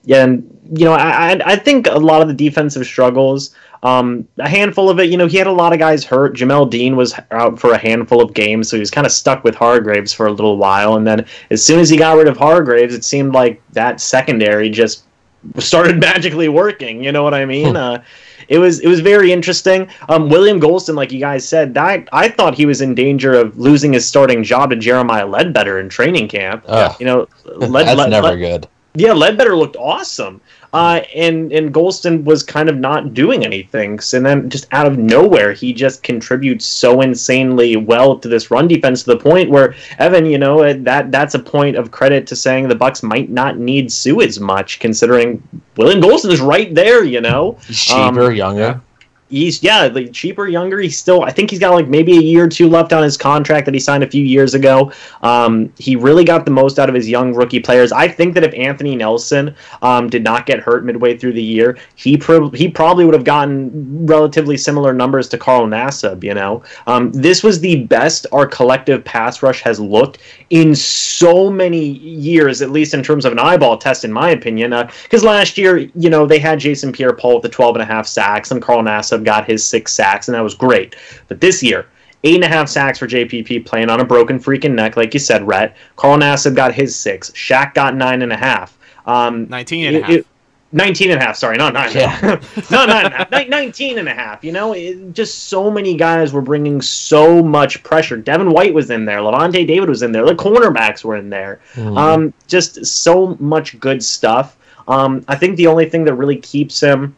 Yeah, and I think a lot of the defensive struggles, a handful of it, he had a lot of guys hurt. Jamel Dean was out for a handful of games, so he was kind of stuck with Hargraves for a little while. And then as soon as he got rid of Hargraves, it seemed like that secondary just started magically working. You know what I mean? It was very interesting. William Golston, like you guys said, I thought he was in danger of losing his starting job to Jeremiah Ledbetter in training camp. That's never good. Yeah, Ledbetter looked awesome. And Golston was kind of not doing anything. So then just out of nowhere, he just contributes so insanely well to this run defense to the point where, Evan, that's a point of credit to saying the Bucs might not need Sue as much, considering William Golston is right there, He's cheaper, younger. He's cheaper, younger. I think he's got maybe a year or two left on his contract that he signed a few years ago. He really got the most out of his young rookie players. I think that if Anthony Nelson did not get hurt midway through the year, he probably would have gotten relatively similar numbers to Carl Nassib. This was the best our collective pass rush has looked in so many years, at least in terms of an eyeball test, in my opinion. Because last year, they had Jason Pierre-Paul with the 12.5 sacks, and Carl Nassib got his 6 sacks, and that was great. But this year, 8.5 sacks for JPP, playing on a broken freaking neck, like you said, Rhett. Carl Nassib got his 6. Shaq got 9.5. 19.5. 19.5, sorry, not 9. Yeah. Not 9.5. 19.5. Just so many guys were bringing so much pressure. Devin White was in there. Levante David was in there. The cornerbacks were in there. Just so much good stuff. I think the only thing that really keeps him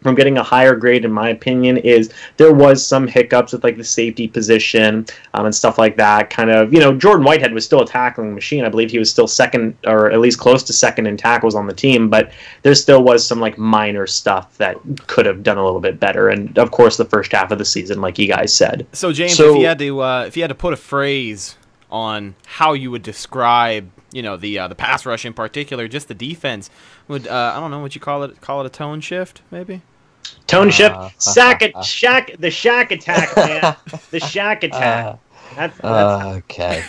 from getting a higher grade, in my opinion, is there was some hiccups with the safety position and stuff like that. Kind of, Jordan Whitehead was still a tackling machine. I believe he was still second, or at least close to second in tackles on the team, but there still was some minor stuff that could have done a little bit better. And of course, the first half of the season, like you guys said. So James, if you had to put a phrase on how you would describe, the pass rush in particular, just the defense, would I don't know, would you call it a tone shift, maybe? Tone shift, Shaq, the Shaq attack, man. The Shaq attack. That's okay.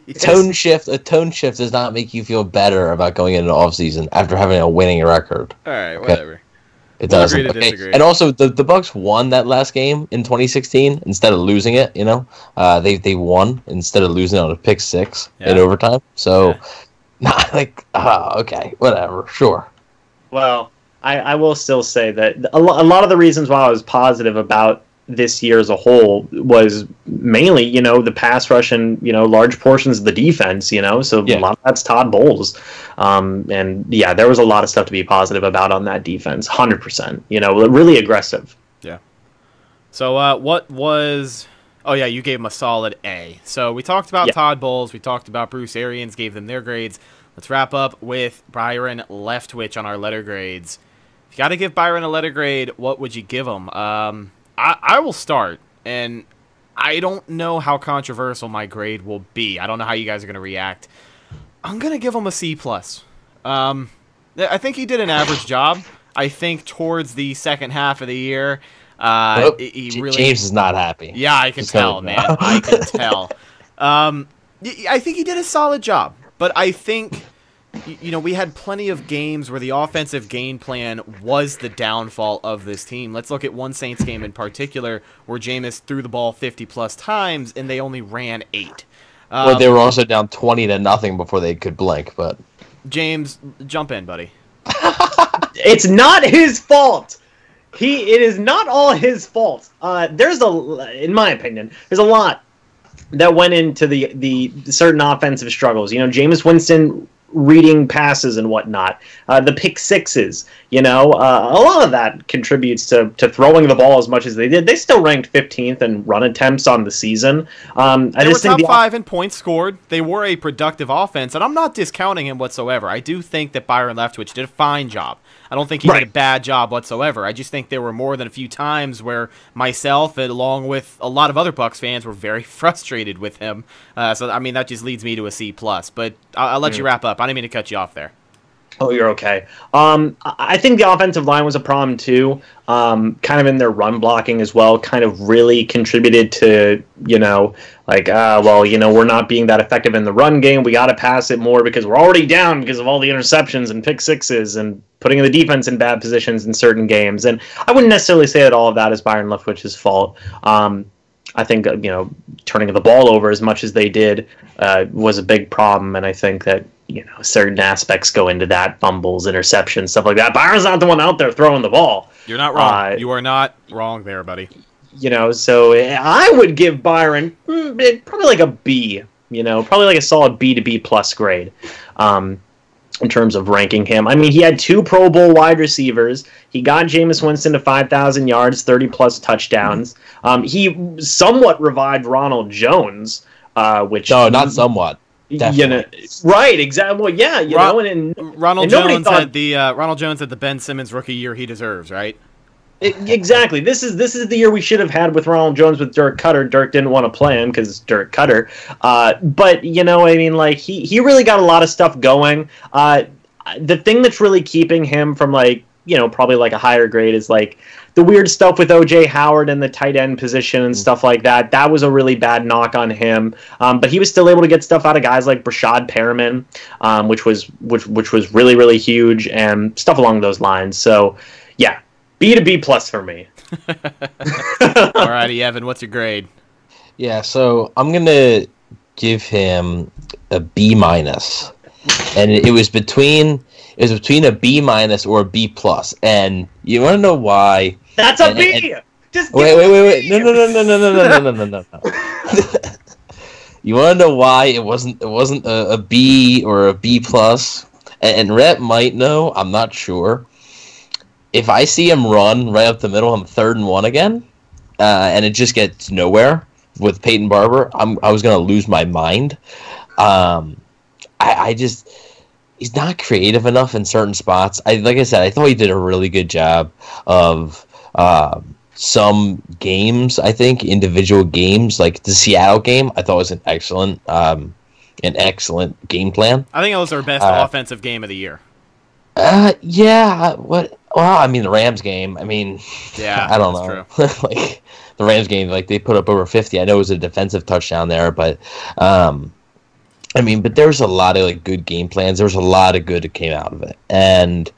A tone shift does not make you feel better about going into the offseason after having a winning record. All right, whatever. It doesn't. Agree to disagree. And also, the Bucs won that last game in 2016 instead of losing it. They won instead of losing on a pick 6 in overtime. So, okay, whatever, sure. Well, I will still say that a lot of the reasons why I was positive about this year as a whole was mainly, the pass rush and, large portions of the defense, so a lot of that's Todd Bowles. There was a lot of stuff to be positive about on that defense, 100%, really aggressive. Yeah. So what was... Oh, yeah, you gave him a solid A. So we talked about Todd Bowles. We talked about Bruce Arians, gave them their grades. Let's wrap up with Byron Leftwich on our letter grades. If you got to give Byron a letter grade, what would you give him? I will start, and I don't know how controversial my grade will be. I don't know how you guys are going to react. I'm going to give him a C+. I think he did an average job. I think towards the second half of the year, James is not happy. Yeah, I can tell, man. I can tell. I think he did a solid job, but I think... we had plenty of games where the offensive game plan was the downfall of this team. Let's look at one Saints game in particular where Jameis threw the ball 50-plus times and they only ran 8. Well, they were also down 20-0 before they could blink. But James, jump in, buddy. It's not his fault. It is not all his fault. In my opinion, there's a lot that went into the certain offensive struggles. Jameis Winston reading passes and whatnot, the pick sixes, a lot of that contributes to throwing the ball as much as they did. They still ranked 15th in run attempts on the season. They were top 5 in points scored. They were a productive offense, and I'm not discounting him whatsoever. I do think that Byron Leftwich did a fine job. I don't think he did a bad job whatsoever. I just think there were more than a few times where myself, along with a lot of other Bucs fans, were very frustrated with him. So that just leads me to a C+. But I'll let you wrap up. I didn't mean to cut you off there. Oh, you're okay. I think the offensive line was a problem too. Kind of in their run blocking as well. Kind of really contributed to we're not being that effective in the run game. We got to pass it more because we're already down because of all the interceptions and pick sixes and putting the defense in bad positions in certain games. And I wouldn't necessarily say that all of that is Byron Leftwich's fault. I think turning the ball over as much as they did was a big problem, and I think that certain aspects go into that, fumbles, interceptions, stuff like that. Byron's not the one out there throwing the ball. You're not wrong. You are not wrong there, buddy. So I would give Byron probably like a B. Probably like a solid B to B plus grade. In terms of ranking him. I mean, he had 2 Pro Bowl wide receivers. He got Jameis Winston to 5,000 yards, 30-plus touchdowns. He somewhat revived Ronald Jones, which... No, not somewhat. Definitely. Right, exactly. Well, yeah, Ronald Jones had the Ben Simmons rookie year he deserves, right? Exactly. This is the year we should have had with Ronald Jones with Dirk Cutter. Dirk didn't want to play him because Dirk Cutter. But he really got a lot of stuff going. The thing that's really keeping him from probably like a higher grade is like the weird stuff with O.J. Howard and the tight end position and stuff like that. That was a really bad knock on him. But he was still able to get stuff out of guys like Brashad Perriman, which was really, really huge and stuff along those lines. So yeah. B to B plus for me. Alrighty, Evan, what's your grade? Yeah, so I'm gonna give him a B minus, and it was between a B minus or a B plus, and you want to know why? That's a B. Just wait! No. You want to know why it wasn't a B or a B plus? And Rhett might know. I'm not sure. If I see him run right up the middle, I'm 3rd and 1 again, and it just gets nowhere with Peyton Barber, I was going to lose my mind. He's not creative enough in certain spots. Like I said, I thought he did a really good job of some games, I think, individual games, like the Seattle game, I thought was an excellent game plan. I think it was our best offensive game of the year. Yeah. What? Well, I mean, the Rams game. I mean, yeah, I don't know. Like the Rams game, like they put up over 50. I know it was a defensive touchdown there, but but there was a lot of good game plans. There was a lot of good that came out of it, and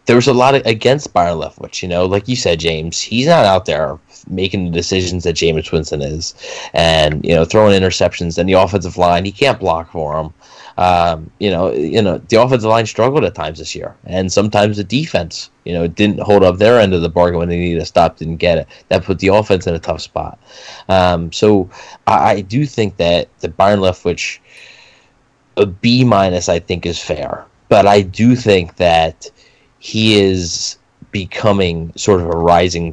there was a lot against Byron Leftwich. Like you said, James, he's not out there making the decisions that Jameis Winston is, and throwing interceptions. And the offensive line, he can't block for him. The offensive line struggled at times this year, and sometimes the defense, didn't hold up their end of the bargain when they needed to stop, didn't get it. That put the offense in a tough spot. So I do think that the Byron Leftwich, a B minus, I think is fair, but I do think that he is becoming sort of a rising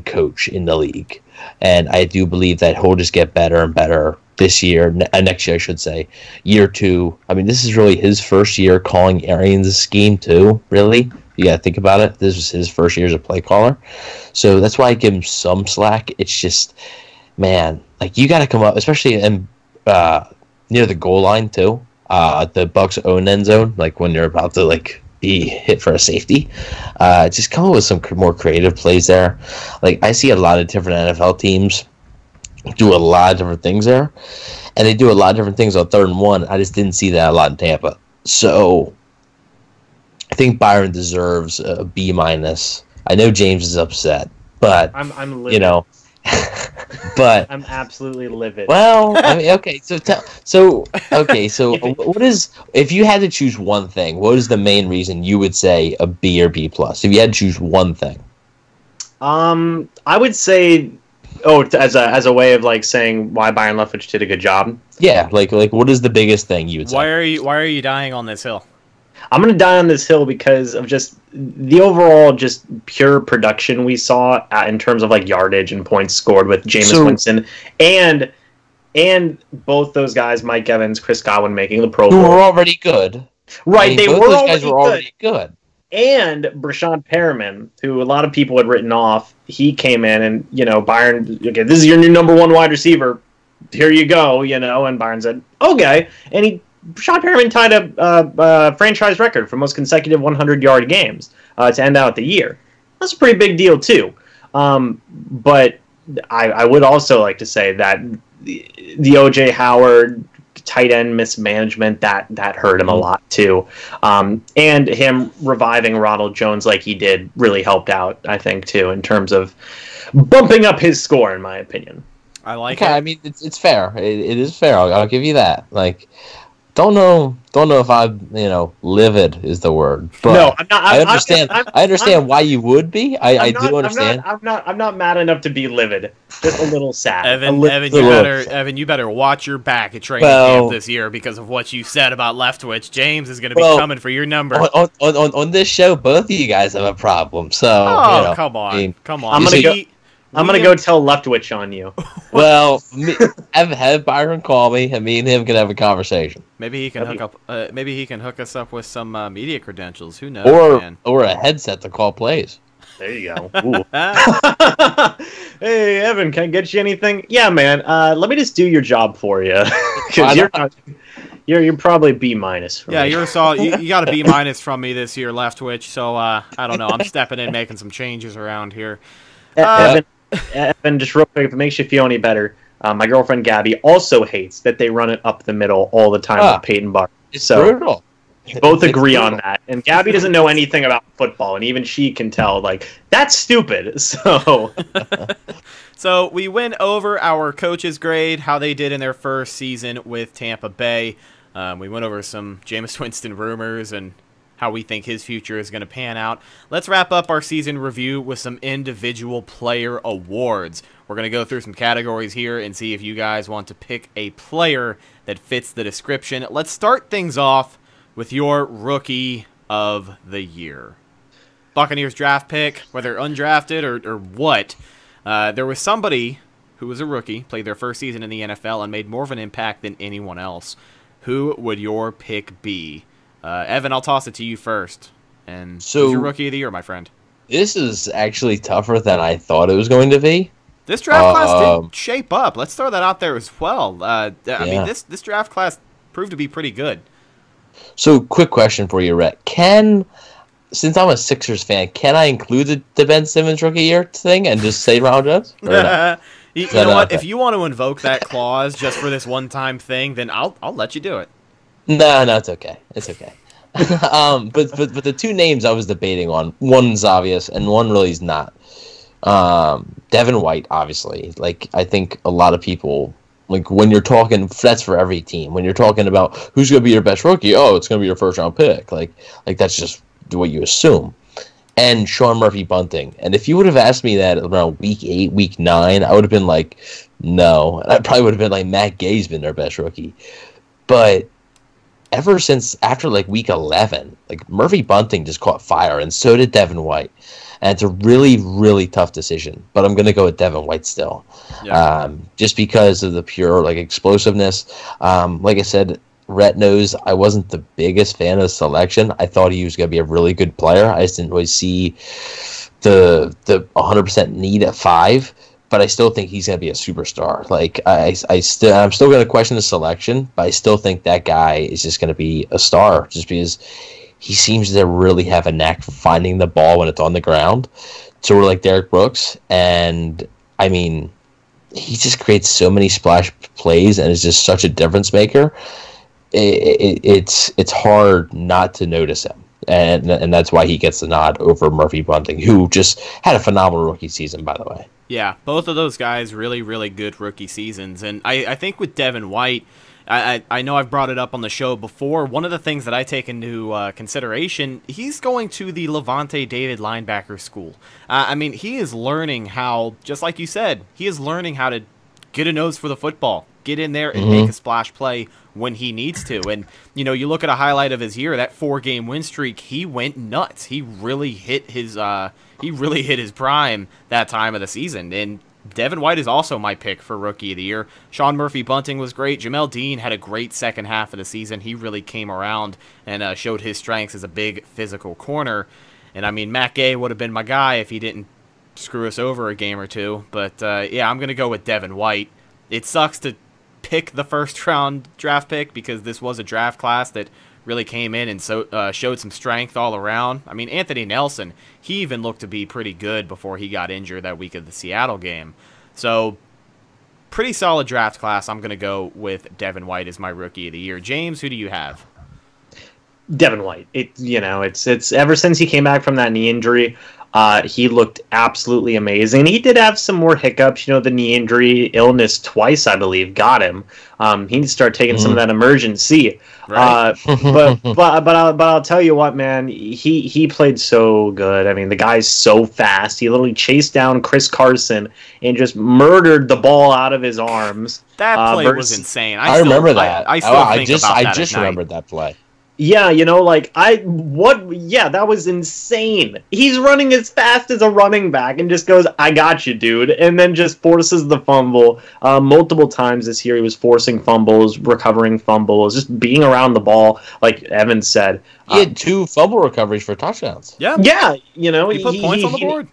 coach in the league, and I do believe that he'll just get better and better this year, next year I should say, year 2. I mean, this is really his first year calling Arians' scheme too, really. You got to think about it. This was his first year as a play caller. So that's why I give him some slack. It's just, man, you got to come up, especially in near the goal line too, the Bucs' own end zone, when you're about to be hit for a safety. Just come up with some more creative plays there. I see a lot of different NFL teams do a lot of different things there, and they do a lot of different things on 3rd and 1. I just didn't see that a lot in Tampa. So I think Byron deserves a B minus. I know James is upset, but I'm livid. But I'm absolutely livid. Well, I mean, okay. So what is, if you had to choose one thing, what is the main reason you would say a B or B plus? If you had to choose one thing, I would say. As a way of saying why Byron Leftwich did a good job. Yeah, what is the biggest thing you would say? Why are you dying on this hill? I'm gonna die on this hill because of just the overall just pure production we saw in terms of yardage and points scored with Jameis Winston and both those guys, Mike Evans, Chris Godwin, making the Pro Bowl. Who were already good, right? They both were those guys were already good. And Brashad Perriman, who a lot of people had written off, he came in and, Byron, okay, this is your new number 1 wide receiver. Here you go, and Byron said, okay. And he Sean Perriman tied a franchise record for most consecutive 100-yard games to end out the year. That's a pretty big deal, too. But I would also like to say that the O.J. Howard tight end mismanagement, that hurt him a lot, too. And him reviving Ronald Jones like he did really helped out, I think, too, in terms of bumping up his score, in my opinion. I like it. I mean, it's fair. It is fair. I'll give you that. Like, don't know if I'm, livid is the word. But no, I'm not. I understand why you would be. I do understand. I'm not mad enough to be livid. Just a little sad. Evan, you better watch your back at training camp this year because of what you said about Leftwich. James is going to be coming for your number. On this show, both of you guys have a problem. So, come on. I'm gonna go tell Leftwich on you. Well, have Byron call me, and me and him can have a conversation. Maybe he can hook up. Maybe he can hook us up with some media credentials. Who knows? Or a headset to call plays. There you go. Hey, Evan, can I get you anything? Yeah, man. Let me just do your job for you, because you're probably B-. Yeah, me. you're solid. You got a B- from me this year, Leftwich. So I don't know. I'm stepping in, making some changes around here. Evan, just real quick, if it makes you feel any better, my girlfriend Gabby also hates that they run it up the middle all the time with Peyton Barr. It's brutal. Both agree on that. And Gabby doesn't know anything about football, and even she can tell, that's stupid. So So we went over our coaches' grade, how they did in their first season with Tampa Bay. We went over some Jameis Winston rumors and how we think his future is going to pan out. Let's wrap up our season review with some individual player awards. We're going to go through some categories here and see if you guys want to pick a player that fits the description. Let's start things off with your Rookie of the Year. Buccaneers draft pick, whether undrafted or what, there was somebody who was a rookie, played their first season in the NFL, and made more of an impact than anyone else. Who would your pick be? Evan, I'll toss it to you first. And who's your Rookie of the Year, my friend? This is actually tougher than I thought it was going to be. This draft class did shape up. Let's throw that out there as well. I mean, this draft class proved to be pretty good. So, quick question for you, Rhett. Since I'm a Sixers fan, can I include the Ben Simmons Rookie Year thing and just say Ron Jones? Or no? You know what? If you want to invoke that clause just for this one-time thing, then I'll let you do it. No, it's okay. It's okay. But the two names I was debating on, one's obvious and one really is not. Devin White, obviously. I think a lot of people, when you're talking, that's for every team. When you're talking about who's going to be your best rookie, it's going to be your first-round pick. Like that's just what you assume. And Sean Murphy Bunting. And if you would have asked me that around week 8, week 9, I would have been like, no. And I probably would have been like, Matt Gay's been their best rookie. But ever since after week 11, Murphy Bunting just caught fire, and so did Devin White. And it's a really, really tough decision. But I'm going to go with Devin White still. Yeah. Just because of the pure explosiveness. Like I said, Rhett knows I wasn't the biggest fan of the selection. I thought he was going to be a really good player. I just didn't really see the 100% need at 5. But I still think he's going to be a superstar. I'm still going to question the selection, but I still think that guy is just going to be a star, just because he seems to really have a knack for finding the ball when it's on the ground. So we're like Derek Brooks, and I mean, he just creates so many splash plays and is just such a difference maker. It's hard not to notice him. And that's why he gets the nod over Murphy Bunting, who just had a phenomenal rookie season, by the way. Yeah, both of those guys really, really good rookie seasons. And I think with Devin White, I know I've brought it up on the show before. One of the things that I take into consideration, he's going to the Levante David linebacker school. I mean, he is learning how, just like you said, he is learning how to get a nose for the football, get in there and make a splash play when he needs to. And, you look at a highlight of his year, that 4-game win streak, he went nuts. He really hit his prime that time of the season. And Devin White is also my pick for Rookie of the Year. Sean Murphy Bunting was great. Jamel Dean had a great second half of the season. He really came around and showed his strengths as a big physical corner. And, I mean, Matt Gay would have been my guy if he didn't screw us over a game or two. But, I'm going to go with Devin White. It sucks to pick the first round draft pick because this was a draft class that really came in and showed some strength all around. I mean, Anthony Nelson, he even looked to be pretty good before he got injured that week of the Seattle game. So, pretty solid draft class. I'm going to go with Devin White as my rookie of the year. James, who do you have? Devin White. It's ever since he came back from that knee injury, he looked absolutely amazing. He did have some more hiccups. The knee injury, illness twice, I believe, got him. He needs to start taking some of that emergency. Right. But I'll tell you what, man. He played so good. I mean, the guy's so fast. He literally chased down Chris Carson and just murdered the ball out of his arms. That play was insane. I remember that. I still think about that I just remembered that play. Yeah, that was insane. He's running as fast as a running back and just goes, I got you, dude, and then just forces the fumble. Multiple times this year he was forcing fumbles, recovering fumbles, just being around the ball, like Evan said. He had 2 fumble recoveries for touchdowns. Yeah. Yeah, he put points on the board.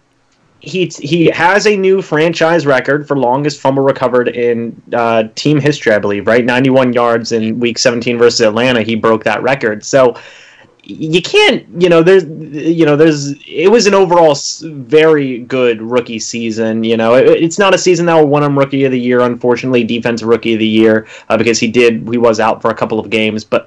He has a new franchise record for longest fumble recovered in team history, I believe, right? 91 yards in Week 17 versus Atlanta. He broke that record. So you can't, it was an overall very good rookie season. It's not a season that will win him Rookie of the Year, unfortunately, Defensive Rookie of the Year, because he was out for a couple of games, but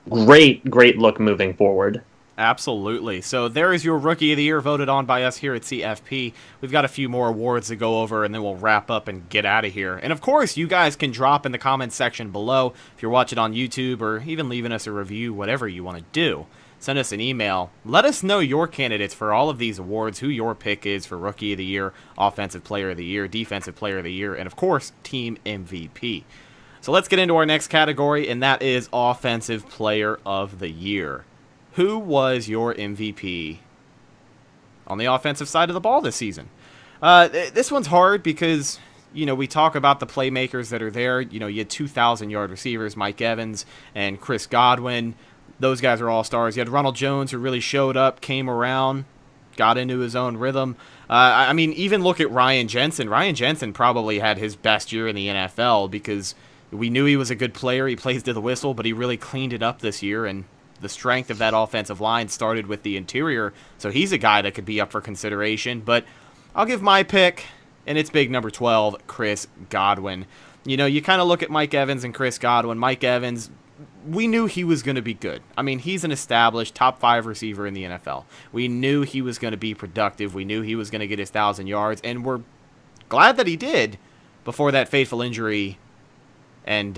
great look moving forward. Absolutely. So there is your Rookie of the Year voted on by us here at CFP. We've got a few more awards to go over, and then we'll wrap up and get out of here. And, of course, you guys can drop in the comments section below if you're watching on YouTube or even leaving us a review, whatever you want to do. Send us an email. Let us know your candidates for all of these awards, who your pick is for Rookie of the Year, Offensive Player of the Year, Defensive Player of the Year, and, of course, Team MVP. So let's get into our next category, and that is Offensive Player of the Year. Who was your MVP on the offensive side of the ball this season? This one's hard because, we talk about the playmakers that are there. You had 2,000-yard receivers, Mike Evans and Chris Godwin. Those guys are all-stars. You had Ronald Jones, who really showed up, came around, got into his own rhythm. Even look at Ryan Jensen. Ryan Jensen probably had his best year in the NFL because we knew he was a good player. He plays to the whistle, but he really cleaned it up this year, and the strength of that offensive line started with the interior, so he's a guy that could be up for consideration. But I'll give my pick, and it's big number 12, Chris Godwin. You kind of look at Mike Evans and Chris Godwin. Mike Evans, we knew he was going to be good. He's an established top 5 receiver in the NFL. We knew he was going to be productive. We knew he was going to get his 1,000 yards, and we're glad that he did before that fateful injury and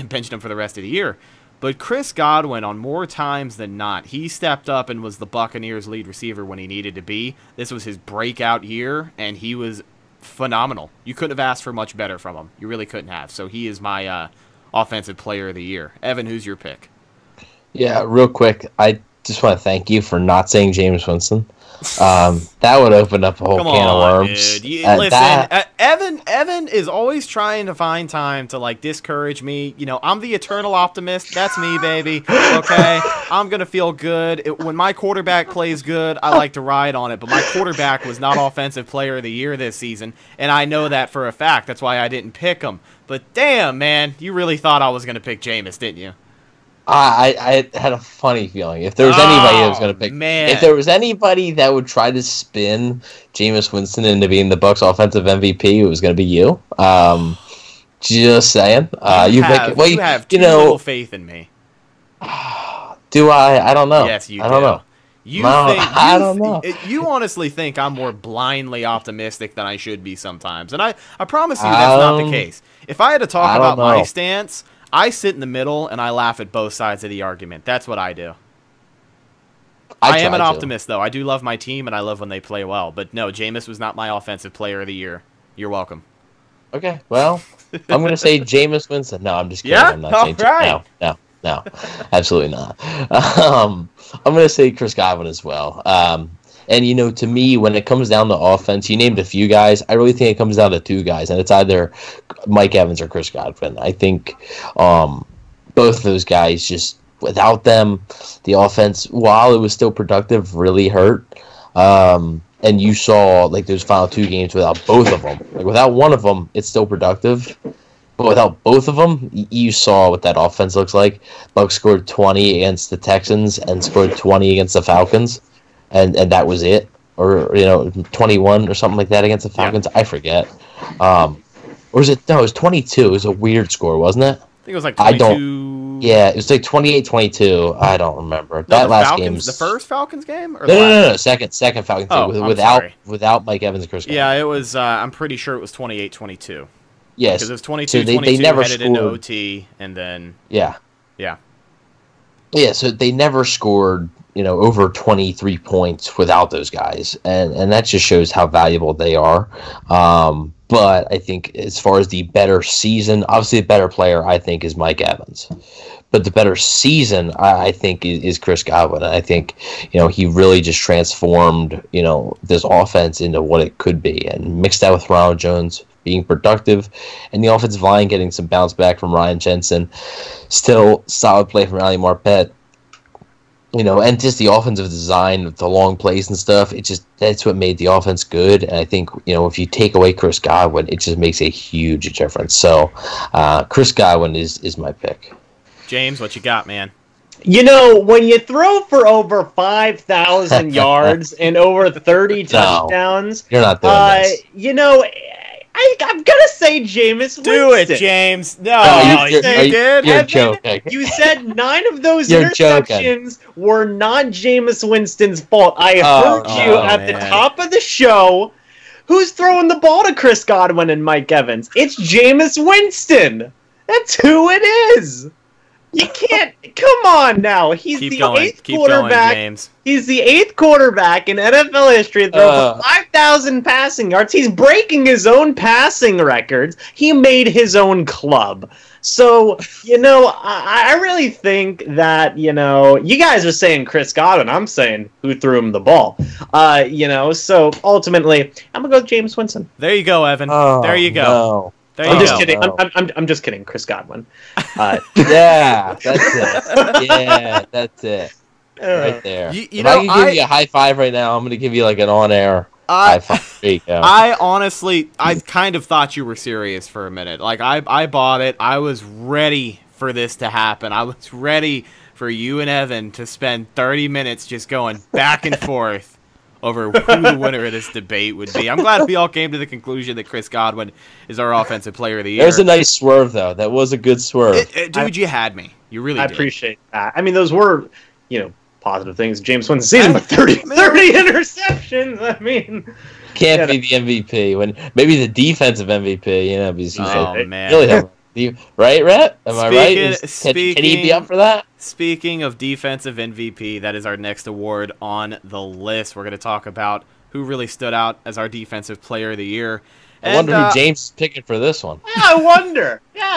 benched him for the rest of the year. But Chris Godwin, on more times than not, he stepped up and was the Buccaneers' lead receiver when he needed to be. This was his breakout year, and he was phenomenal. You couldn't have asked for much better from him. You really couldn't have. So he is my Offensive Player of the Year. Evan, who's your pick? Yeah, real quick, I just want to thank you for not saying Jameis Winston. That would open up a whole can of worms. Dude. Listen, Evan is always trying to find time to discourage me. I'm the eternal optimist. That's me, baby. Okay, I'm gonna feel good when my quarterback plays good. I like to ride on it, but my quarterback was not Offensive Player of the Year this season, and I know that for a fact. That's why I didn't pick him. But damn, man, you really thought I was gonna pick Jameis, didn't you? I had a funny feeling. If there was anybody that was going to pick, if there was anybody that would try to spin Jameis Winston into being the Bucs Offensive MVP, it was going to be you. Just saying. You have too little faith in me. Do I? I don't know. Yes, you do. I don't know. I don't know. You honestly think I'm more blindly optimistic than I should be sometimes, and I promise you that's not the case. If I had to talk about my stance, I sit in the middle and I laugh at both sides of the argument. That's what I do. I am an optimist, though. I do love my team and I love when they play well. But no, Jameis was not my Offensive Player of the Year. You're welcome. Okay, well, I'm going to say Jameis Winston. No, I'm just kidding. Yeah? I'm not saying right. No, absolutely not. I'm going to say Chris Godwin as well. And, to me, when it comes down to offense, you named a few guys. I really think it comes down to 2 guys, and it's either Mike Evans or Chris Godwin. I think both of those guys, just without them, the offense, while it was still productive, really hurt. And you saw, those final 2 games without both of them. Without one of them, it's still productive. But without both of them, you saw what that offense looks like. Bucs scored 20 against the Texans and scored 20 against the Falcons, and that was it. Or 21 or something like that against the Falcons. Yeah. I forget. Or was it? No, it was 22. It was a weird score, wasn't it? I think it was like 22. Yeah, it was like 28-22. I don't remember. No, that last game. The first Falcons game? Or no. Second Falcons game without Mike Evans and Chris Godwin. Yeah, it was. I'm pretty sure it was 28-22. Yes. Because it was 22-22 they never headed scored. into OT, and then... Yeah. Yeah. Yeah, so they never scored, over 23 points without those guys. And that just shows how valuable they are. But I think as far as the better season, obviously the better player, I think, is Mike Evans. But the better season, I think, is Chris Godwin. And I think, he really just transformed, this offense into what it could be. And mixed that with Ronald Jones being productive, and the offensive line getting some bounce back from Ryan Jensen. Still solid play from Ali Marpet. And just the offensive design, the long plays and stuff, that's what made the offense good. And I think, if you take away Chris Godwin, it just makes a huge difference. So Chris Godwin is my pick. James, what you got, man? When you throw for over 5,000 yards and over 30 touchdowns, you're not doing this. I'm gonna say Jameis Winston. Do it, James. No, you did. You're joking. You said 9 of those You're interceptions were not Jameis Winston's fault. I heard you at the top of the show. Who's throwing the ball to Chris Godwin and Mike Evans? It's Jameis Winston. That's who it is. You can't. Come on now. He's the 8th quarterback. James. He's the 8th quarterback in NFL history to throw for 5,000 passing yards. He's breaking his own passing records. He made his own club. So, I really think that, you guys are saying Chris Godwin. I'm saying who threw him the ball. So ultimately, I'm going to go with Jameis Winston. There you go, Evan. There you go. No. I'm just kidding. I'm just kidding. Chris Godwin. Yeah, that's it. Yeah, that's it. Right there. If I can give you a high five right now, I'm going to give you like an on-air high five. There you go. I honestly, I kind of thought you were serious for a minute. Like, I bought it. I was ready for this to happen. I was ready for you and Evan to spend 30 minutes just going back and forth over who the winner of this debate would be. I'm glad we all came to the conclusion that Chris Godwin is our offensive player of the year. There's a nice swerve, though. That was a good swerve. Dude, you had me. You really did. I appreciate that. I mean, those were, positive things. James won the season, but 30 interceptions. I mean... Can't be the MVP. When maybe the defensive MVP, because he's man. Really have... Right, Rhett? Am I right? Can he be up for that? Speaking of defensive MVP, that is our next award on the list. We're going to talk about who really stood out as our defensive player of the year. I wonder who James is picking for this one. Yeah, I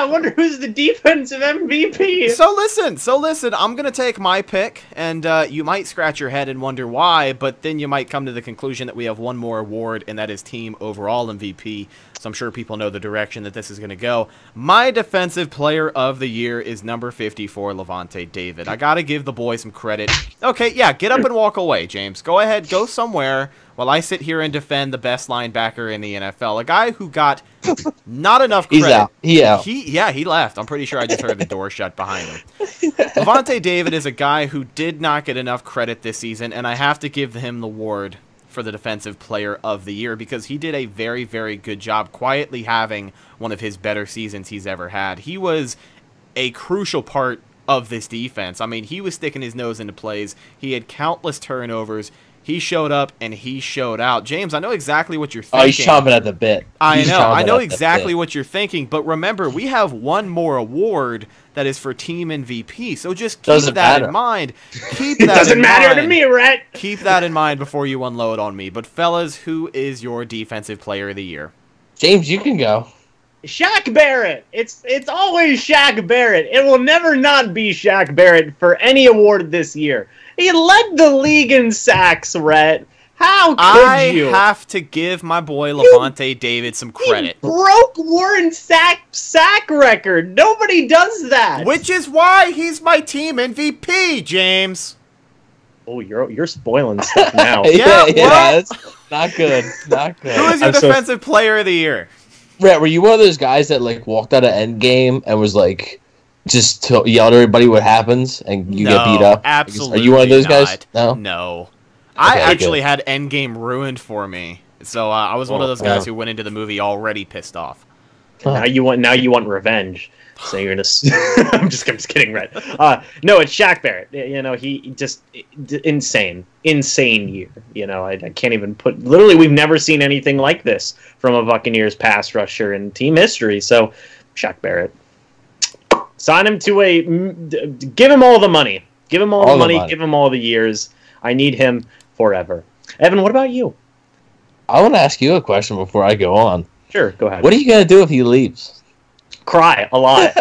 wonder. Who's the defensive MVP. So listen, I'm going to take my pick, and you might scratch your head and wonder why, but then you might come to the conclusion that we have one more award, and that is team overall MVP. So I'm sure people know the direction that this is going to go. My defensive player of the year is number 54, Levante David. I got to give the boy some credit. Okay, yeah, get up and walk away, James. Go ahead, go somewhere while I sit here and defend the best linebacker in the NFL. A guy who got not enough credit. He's out. He left. I'm pretty sure I just heard the door shut behind him. Levante David is a guy who did not get enough credit this season, and I have to give him the award for the defensive player of the year because he did a very, very good job quietly having one of his better seasons he's ever had. He was a crucial part of this defense. I mean, he was sticking his nose into plays. He had countless turnovers. He showed up and he showed out. James, I know exactly what you're thinking. Oh, he's chomping at the bit. I know exactly what you're thinking. But remember, we have one more award that is for team MVP. So just keep that in mind. Keep that. It doesn't matter to me, Rhett. Keep that in mind before you unload on me. But fellas, who is your defensive player of the year? James, you can go. Shaq Barrett. It's always Shaq Barrett. It will never not be Shaq Barrett for any award this year. He led the league in sacks, Rhett. How could you? I have to give my boy Levante David some credit. He broke Warren's sack record. Nobody does that. Which is why he's my team MVP, James. Oh, you're spoiling stuff now. yeah, that's not good. Not good. Who is your defensive player of the year? Rhett, were you one of those guys that like walked out of Endgame and was like just yelled at everybody what happens and you get beat up? Absolutely. Are you one of those not. guys? No. No. I Okay, actually good. had Endgame ruined for me, so I was one of those guys who went into the movie already pissed off. Now you want revenge. So you're gonna. I'm just kidding, Rhett. No, it's Shaq Barrett. You know, he just insane year. You know, I can't even put. Literally, we've never seen anything like this from a Buccaneers pass rusher in team history. So, Shaq Barrett, sign him to give him all the money. Give him all the money. Give him all the years. I need him forever. Evan, what about you? I want to ask you a question before I go on. Sure, go ahead. What are you gonna do if he leaves? Cry a lot,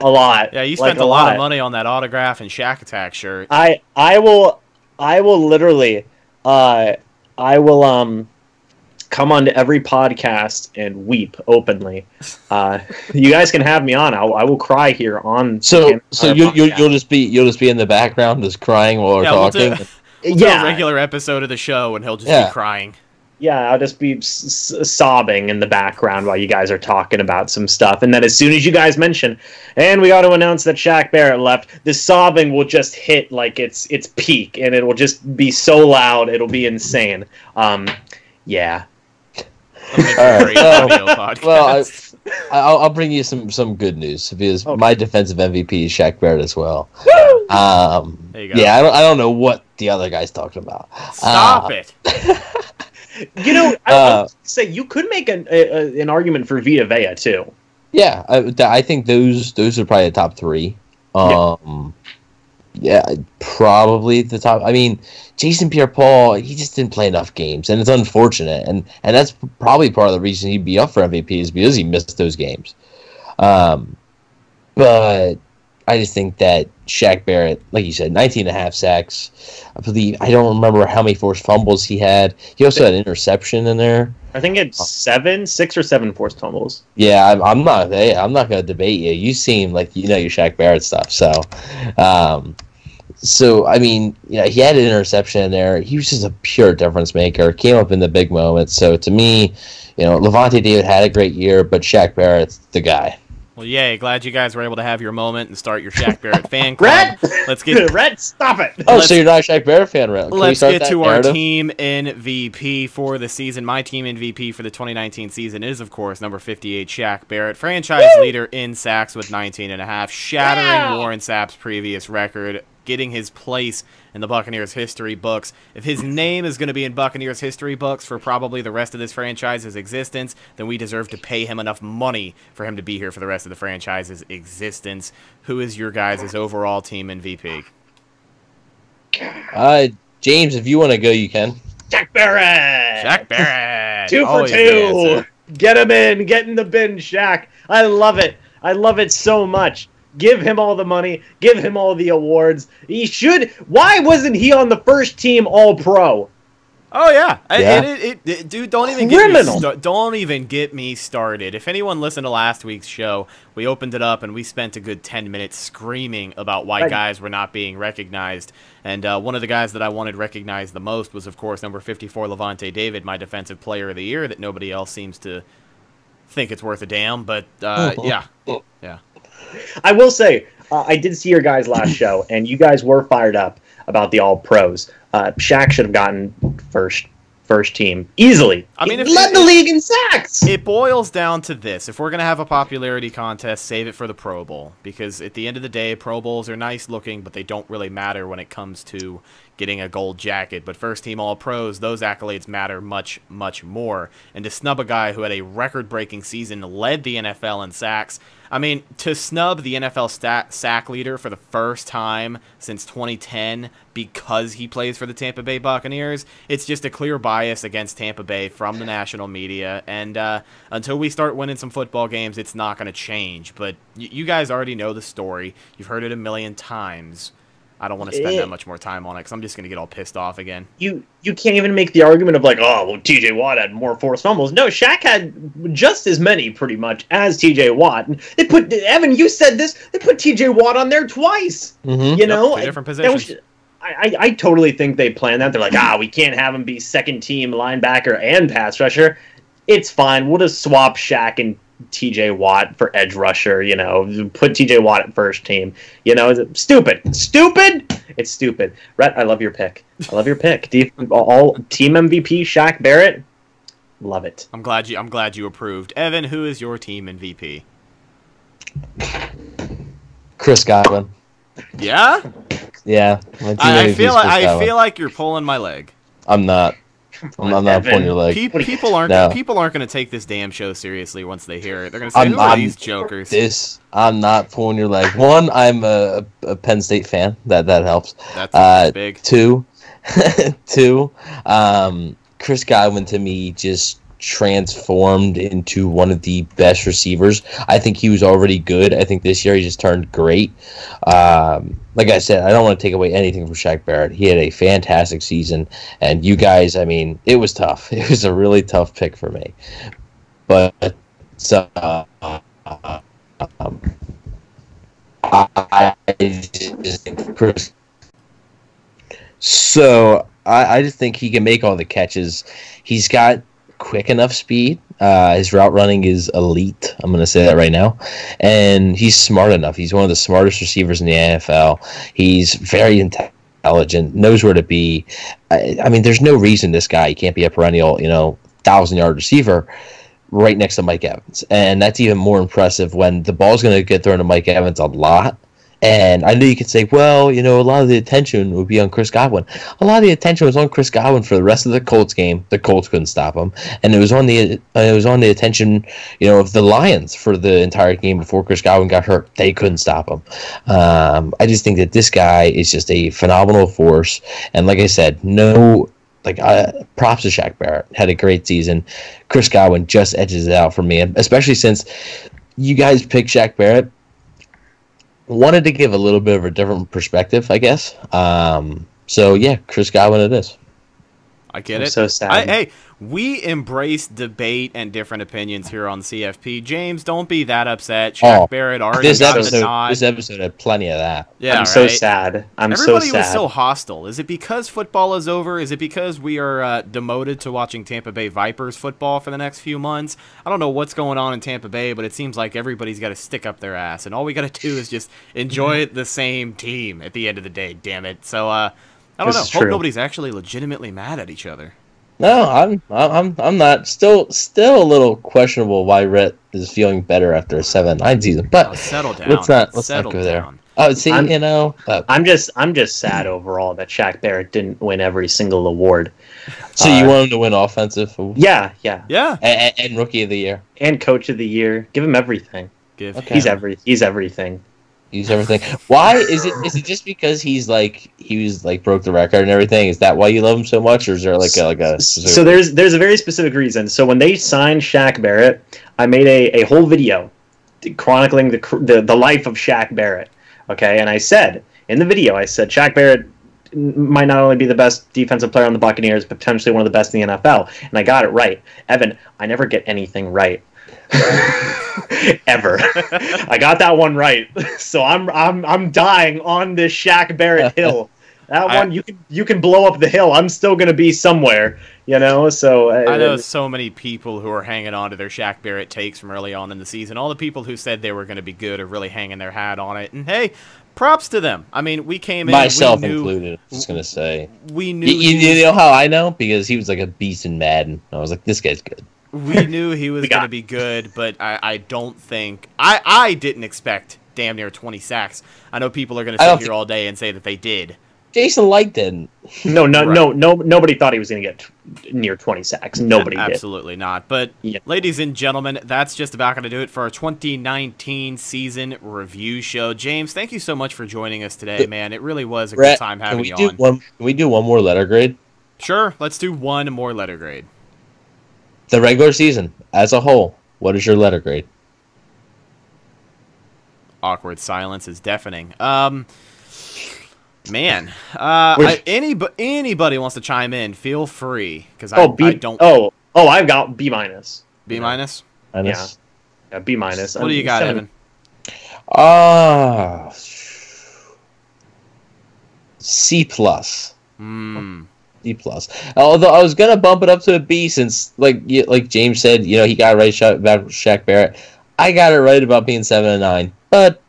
a lot. Yeah, you spent a lot of money on that autograph and Shaq Attack shirt. I will literally, I will come onto every podcast and weep openly. You guys can have me on. I will cry here on. So you'll just be in the background just crying while we're talking. We'll do a regular episode of the show and he'll just be crying. Yeah, I'll just be sobbing in the background while you guys are talking about some stuff. And then as soon as you guys mention, and we got to announce that Shaq Barrett left, the sobbing will just hit like its peak, and it will just be so loud, it'll be insane. Yeah. Well, I'll bring you some good news because my defensive MVP is Shaq Barrett as well. There you go. Yeah, I don't know what the other guy's talking about. Stop it. You know, I would say you could make an argument for Vita Vea too. Yeah, I think those are probably the top three. Yeah, probably the top. I mean, Jason Pierre-Paul, he just didn't play enough games, and it's unfortunate. And that's probably part of the reason he'd be up for MVP is because he missed those games. But I just think that Shaq Barrett, like you said, 19.5 sacks. I don't remember how many forced fumbles he had. He also had an interception in there. I think it's 6 or 7 forced fumbles. Yeah, I'm not going to debate you. You seem like you know your Shaq Barrett stuff. So I mean, he had an interception in there. He was just a pure difference maker. Came up in the big moments. So to me, Levante David had a great year, but Shaq Barrett's the guy. Well, yay! Glad you guys were able to have your moment and start your Shaq Barrett fan club. Let's get Rhett, stop it! So you're not a Shaq Barrett fan, Rhett? Let's get to our team MVP for the season. My team MVP for the 2019 season is, of course, number 58, Shaq Barrett, franchise leader in sacks with 19.5, shattering Warren Sapp's previous record, getting his place in the Buccaneers history books. If his name is going to be in Buccaneers history books for probably the rest of this franchise's existence, then we deserve to pay him enough money for him to be here for the rest of the franchise's existence. Who is your guys' overall team MVP? James, if you want to go, you can. Shaq Barrett! Shaq Barrett! 2 for 2! Get him in! Get in the bin, Shaq! I love it! I love it so much! Give him all the money. Give him all the awards. He should. Why wasn't he on the first team All-Pro? Oh yeah, dude, don't even get me started. If anyone listened to last week's show, we opened it up and we spent a good 10 minutes screaming about why guys were not being recognized. And one of the guys that I wanted recognized the most was, of course, number 54, Levante David, my defensive player of the year. That nobody else seems to think it's worth a damn. But yeah. I will say, I did see your guys' last show, and you guys were fired up about the All-Pros. Shaq should have gotten first team easily. I mean, he led the league in sacks. It boils down to this. If we're going to have a popularity contest, save it for the Pro Bowl. Because at the end of the day, Pro Bowls are nice looking, but they don't really matter when it comes to getting a gold jacket. But first team All-Pros, those accolades matter much, much more. And to snub a guy who had a record-breaking season, led the NFL in sacks. I mean, to snub the NFL sack leader for the first time since 2010 because he plays for the Tampa Bay Buccaneers, it's just a clear bias against Tampa Bay from the national media. And until we start winning some football games, it's not going to change. But you guys already know the story. You've heard it a million times. I don't want to spend that much more time on it because I'm just going to get all pissed off again. You can't even make the argument of like, oh, well, TJ Watt had more forced fumbles. No, Shaq had just as many pretty much as TJ Watt. They put Evan, you said this. They put TJ Watt on there twice. Mm-hmm. You know, two different positions. I totally think they planned that. They're like, we can't have him be second team linebacker and pass rusher. it's fine. We'll just swap Shaq and TJ Watt for edge rusher, put TJ Watt at first team. Is it stupid? Stupid? It's stupid. Rhett, I love your pick. All team MVP Shaq Barrett. Love it. I'm glad you approved. Evan, who is your team MVP? Chris Godwin. Yeah? Yeah. I feel like you're pulling my leg. I'm not. I'm not pulling your leg. People aren't going to take this damn show seriously once they hear it. They're going to say, "Who are these jokers?" I'm not pulling your leg. One, I'm a Penn State fan. That helps. That's big. Two, Chris Godwin to me just transformed into one of the best receivers. I think he was already good. I think this year he just turned great. Like I said, I don't want to take away anything from Shaq Barrett. He had a fantastic season, and you guys, it was tough. It was a really tough pick for me. But I just think Chris. So I just think he can make all the catches. He's got quick enough speed. His route running is elite. I'm going to say that right now. And he's smart enough. He's one of the smartest receivers in the NFL. He's very intelligent, knows where to be. There's no reason this guy can't be a perennial, 1,000-yard receiver right next to Mike Evans. And that's even more impressive when the ball's going to get thrown to Mike Evans a lot. And I know you could say, well, a lot of the attention would be on Chris Godwin. A lot of the attention was on Chris Godwin for the rest of the Colts game. The Colts couldn't stop him, and it was on the attention, of the Lions for the entire game before Chris Godwin got hurt. They couldn't stop him. I just think that this guy is just a phenomenal force. And like I said, props to Shaq Barrett. Had a great season. Chris Godwin just edges it out for me, and especially since you guys picked Shaq Barrett. Wanted to give a little bit of a different perspective, I guess. So yeah, Chris Godwin it is. I get it. So sad. Hey, we embrace debate and different opinions here on CFP. James, don't be that upset. Shaq Barrett already got the nod. This episode had plenty of that. Yeah, I'm so sad. Everybody was so hostile. Is it because football is over? Is it because we are demoted to watching Tampa Bay Vipers football for the next few months? I don't know what's going on in Tampa Bay, but it seems like everybody's got to stick up their ass, and all we got to do is just enjoy the same team at the end of the day. Damn it! So I don't know. Hope nobody's actually legitimately mad at each other. No, I'm not. Still a little questionable why Rhett is feeling better after a 7-9 season. But settle down. Let's not go there. Oh, see, I'm just sad overall that Shaq Barrett didn't win every single award. So you want him to win offensive? Yeah. And rookie of the year and coach of the year. Give him everything. He's everything. Use everything. Why is it? Is it just because he broke the record and everything? Is that why you love him so much, or is there like a? So there's a very specific reason. So when they signed Shaq Barrett, I made a whole video chronicling the life of Shaq Barrett. Okay, and I said in the video, Shaq Barrett might not only be the best defensive player on the Buccaneers, but potentially one of the best in the NFL, and I got it right. Evan, I never get anything right. Ever. I got that one right. So I'm dying on this Shaq Barrett hill. That one you can blow up the hill. I'm still gonna be somewhere, So I know so many people who are hanging on to their Shaq Barrett takes from early on in the season. All the people who said they were going to be good are really hanging their hat on it. And hey, props to them. We came in, myself included. I was gonna say we knew. You know how I know? Because he was like a beast in Madden. I was like, this guy's good. We knew he was going to be good, but I don't think I didn't expect damn near 20 sacks. I know people are going to sit here all day and say that they did. Jason Light didn't. No, nobody thought he was going to get near 20 sacks. Nobody did. Absolutely not. But, ladies and gentlemen, that's just about going to do it for our 2019 season review show. James, thank you so much for joining us today, man. It really was a good time having you on. Can we do one more letter grade? Sure, let's do one more letter grade. The regular season, as a whole, what is your letter grade? Awkward silence is deafening. Anybody wants to chime in, feel free. Because I don't... I've got B-. B-? Yeah, B-. What do you got, Evan? C+. B plus. Although I was gonna bump it up to a B since, like James said, he got it right about Shaq Barrett. I got it right about being 7 and 9, but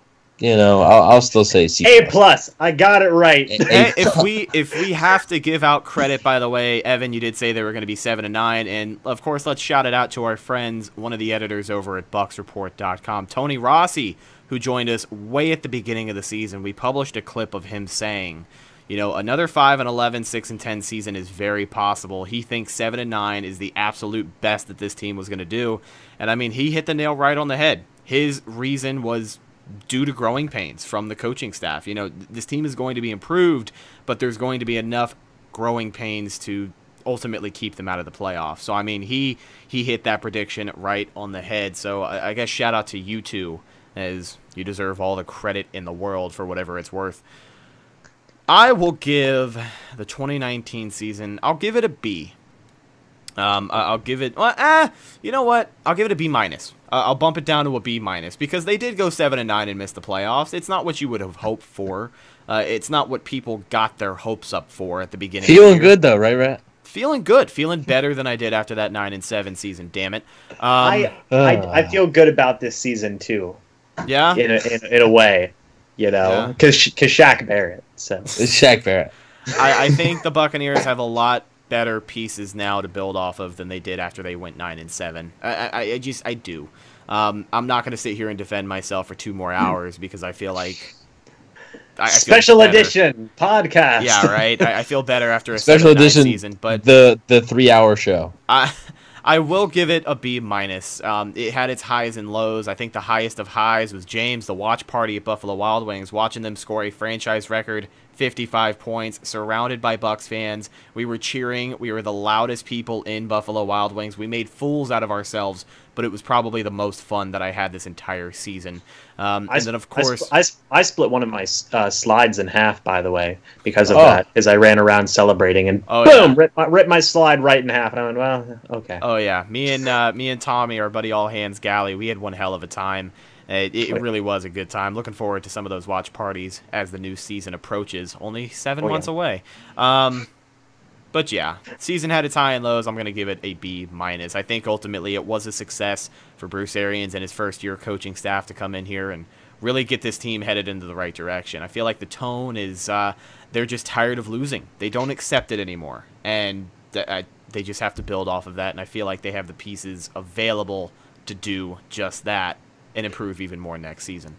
I'll still say C. A plus. I got it right. If we have to give out credit, by the way, Evan, you did say they were going to be 7 and 9, and of course, let's shout it out to our friends, one of the editors over at BucsReport.com, Tony Rossi, who joined us way at the beginning of the season. We published a clip of him saying, another 5-11, 6-10 season is very possible. He thinks 7 and 9 is the absolute best that this team was going to do, and I mean, he hit the nail right on the head. His reason was due to growing pains from the coaching staff. This team is going to be improved, but there's going to be enough growing pains to ultimately keep them out of the playoffs. So, I mean, he hit that prediction right on the head. So, I guess shout out to you two, as you deserve all the credit in the world for whatever it's worth. I will give the 2019 season, I'll give it a B. I'll give it, you know what? I'll give it a B minus. I'll bump it down to a B minus because they did go 7 and 9 and miss the playoffs. It's not what you would have hoped for. It's not what people got their hopes up for at the beginning. Feeling good though, right, Rhett? Feeling good, feeling better than I did after that 9 and 7 season. Damn it! I feel good about this season too. Yeah, in a way, because Shaq Barrett. So it's Shaq Barrett. I think the Buccaneers have a lot better pieces now to build off of than they did after they went 9 and 7. I do. I'm not going to sit here and defend myself for 2 more hours because I feel like special edition podcast. Yeah, right. I feel better after a special edition season, but the 3-hour show. I will give it a B minus. It had its highs and lows. I think the highest of highs was James, the watch party at Buffalo Wild Wings, watching them score a franchise record 55 points, surrounded by Bucs fans. We were cheering. We were the loudest people in Buffalo Wild Wings. We made fools out of ourselves, but it was probably the most fun that I had this entire season. And then, of course, I split one of my slides in half, by the way, because of that, as I ran around celebrating and boom, ripped my slide right in half. And I went, well, okay. Oh yeah, me and Tommy, our buddy All Hands Galley, we had one hell of a time. It really was a good time. Looking forward to some of those watch parties as the new season approaches. Only 7 months away. But yeah, season had its high and lows. I'm going to give it a B minus. I think ultimately it was a success for Bruce Arians and his first-year coaching staff to come in here and really get this team headed into the right direction. I feel like the tone is they're just tired of losing. They don't accept it anymore. And they just have to build off of that. And I feel like they have the pieces available to do just that and improve even more next season.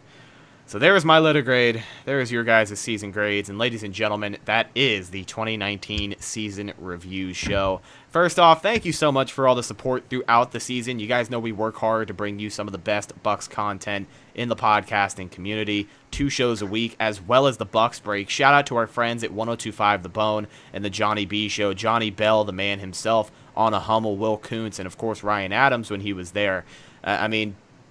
So there is my letter grade. There is your guys' season grades. And ladies and gentlemen, that is the 2019 season review show. First off, thank you so much for all the support throughout the season. You guys know we work hard to bring you some of the best Bucs content in the podcasting community. 2 shows a week, as well as the Bucs Break. Shout out to our friends at 1025 The Bone and the Johnny B Show. Johnny Bell, the man himself, on a Hummel, Will Kuntz, and of course Ryan Adams when he was there.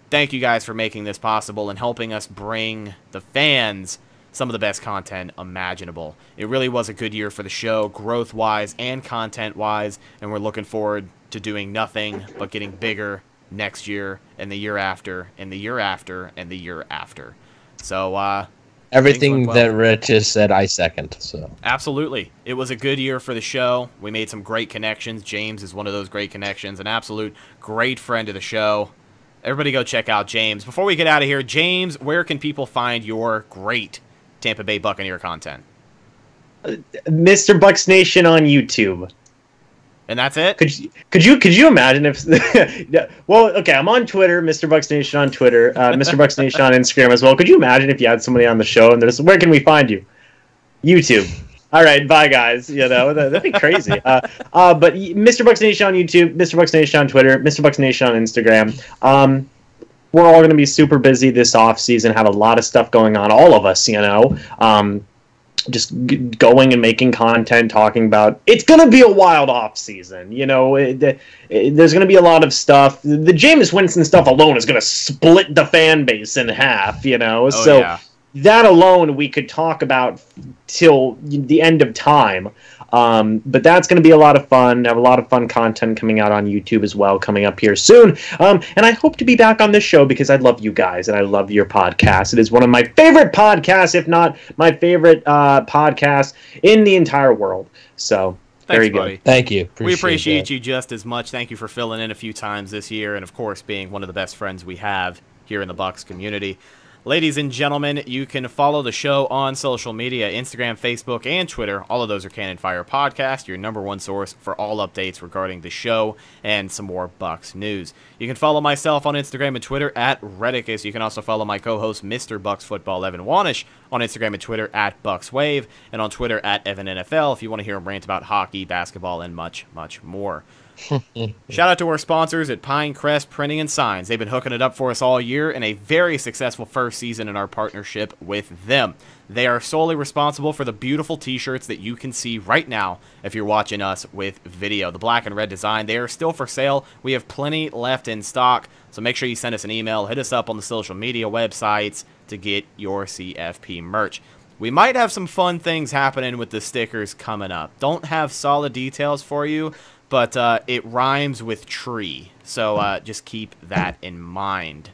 Thank you guys for making this possible and helping us bring the fans some of the best content imaginable. It really was a good year for the show, growth-wise and content-wise, and we're looking forward to doing nothing but getting bigger next year and the year after and the year after and the year after. So, everything that Rich just said, I second. So absolutely. It was a good year for the show. We made some great connections. James is one of those great connections, an absolute great friend of the show. Everybody go check out James. Before we get out of here, James, where can people find your great Tampa Bay Buccaneer content? Mr. Bucs Nation on YouTube. And that's it? Could you imagine if... well, okay, I'm on Twitter, Mr. Bucs Nation on Twitter, Mr. Bucs Nation on Instagram as well. Could you imagine if you had somebody on the show and there's, where can we find you? YouTube. All right, bye, guys. That'd be crazy. But Mr. Bucs Nation on YouTube, Mr. Bucs Nation on Twitter, Mr. Bucs Nation on Instagram. We're all going to be super busy this offseason, have a lot of stuff going on, all of us, just going and making content, talking about... It's going to be a wild offseason, there's going to be a lot of stuff. The Jameis Winston stuff alone is going to split the fan base in half, Yeah. That alone we could talk about till the end of time. But that's going to be a lot of fun. Have a lot of fun content coming out on YouTube as well, coming up here soon. And I hope to be back on this show because I love you guys and I love your podcast. It is one of my favorite podcasts, if not my favorite podcast in the entire world. So Very good. buddy. Thank you. We appreciate that. you just as much. Thank you for filling in a few times this year, and of course being one of the best friends we have here in the Bucs community. Ladies and gentlemen, you can follow the show on social media, Instagram, Facebook, and Twitter. All of those are Cannon Fire Podcast, your number one source for all updates regarding the show and some more Bucs news. You can follow myself on Instagram and Twitter at Redicus. You can also follow my co-host, Mr. Bucs Football, Evan Wanish, on Instagram and Twitter at BucsWave, and on Twitter at EvanNFL if you want to hear him rant about hockey, basketball, and much, much more. Shout out to our sponsors at Pinecrest Printing and Signs. They've been hooking it up for us all year and a very successful first season in our partnership with them. They are solely responsible for the beautiful t-shirts that you can see right now if you're watching us with video. The black and red design, they are still for sale. We have plenty left in stock, so make sure you send us an email, hit us up on the social media websites to get your CFP merch. We might have some fun things happening with the stickers coming up. Don't have solid details for you, but it rhymes with tree, so just keep that in mind.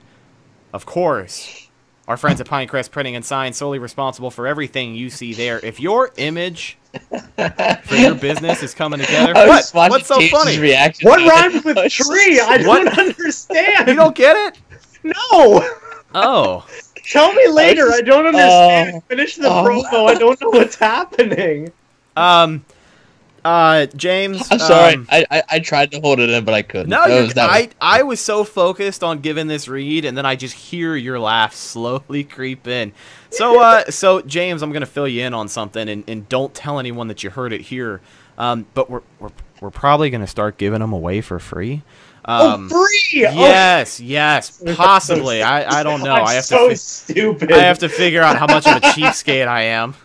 Of course, our friends at Pinecrest Printing and Signs, solely responsible for everything you see there. If your image for your business is coming together, what's so funny? What rhymes with tree? I don't understand. You don't get it? No. Oh. Tell me later. I don't understand. Finish the promo. I don't know what's happening. James. I'm sorry. I tried to hold it in, but I couldn't. No, I was so focused on giving this read, and then I just hear your laugh slowly creep in. So James, I'm gonna fill you in on something, and don't tell anyone that you heard it here. But we're probably gonna start giving them away for free. Free! Yes, possibly. I don't know. I'm so stupid. I have to figure out how much of a cheapskate I am.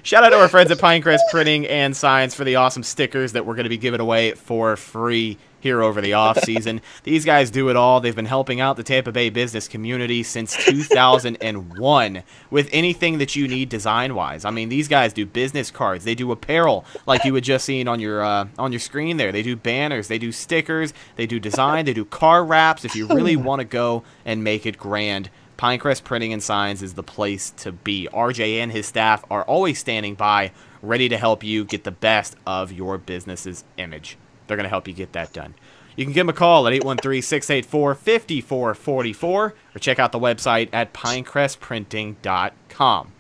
Shout out to our friends at Pinecrest Printing and Signs for the awesome stickers that we're going to be giving away for free here over the off-season. These guys do it all. They've been helping out the Tampa Bay business community since 2001 with anything that you need design-wise. I mean, these guys do business cards. They do apparel, like you had just seen on your screen there. They do banners. They do stickers. They do design. They do car wraps. If you really want to go and make it grand, Pinecrest Printing and Signs is the place to be. RJ and his staff are always standing by, ready to help you get the best of your business's image. They're going to help you get that done. You can give them a call at 813-684-5444 or check out the website at pinecrestprinting.com.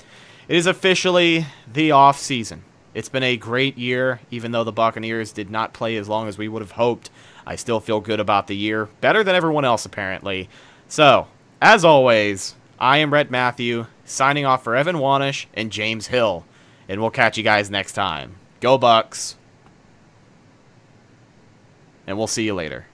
It is officially the off season. It's been a great year, even though the Buccaneers did not play as long as we would have hoped. I still feel good about the year, better than everyone else apparently. So, as always, I am Rhett Matthew, signing off for Evan Wanish and James Hill, and we'll catch you guys next time. Go Bucs, and we'll see you later.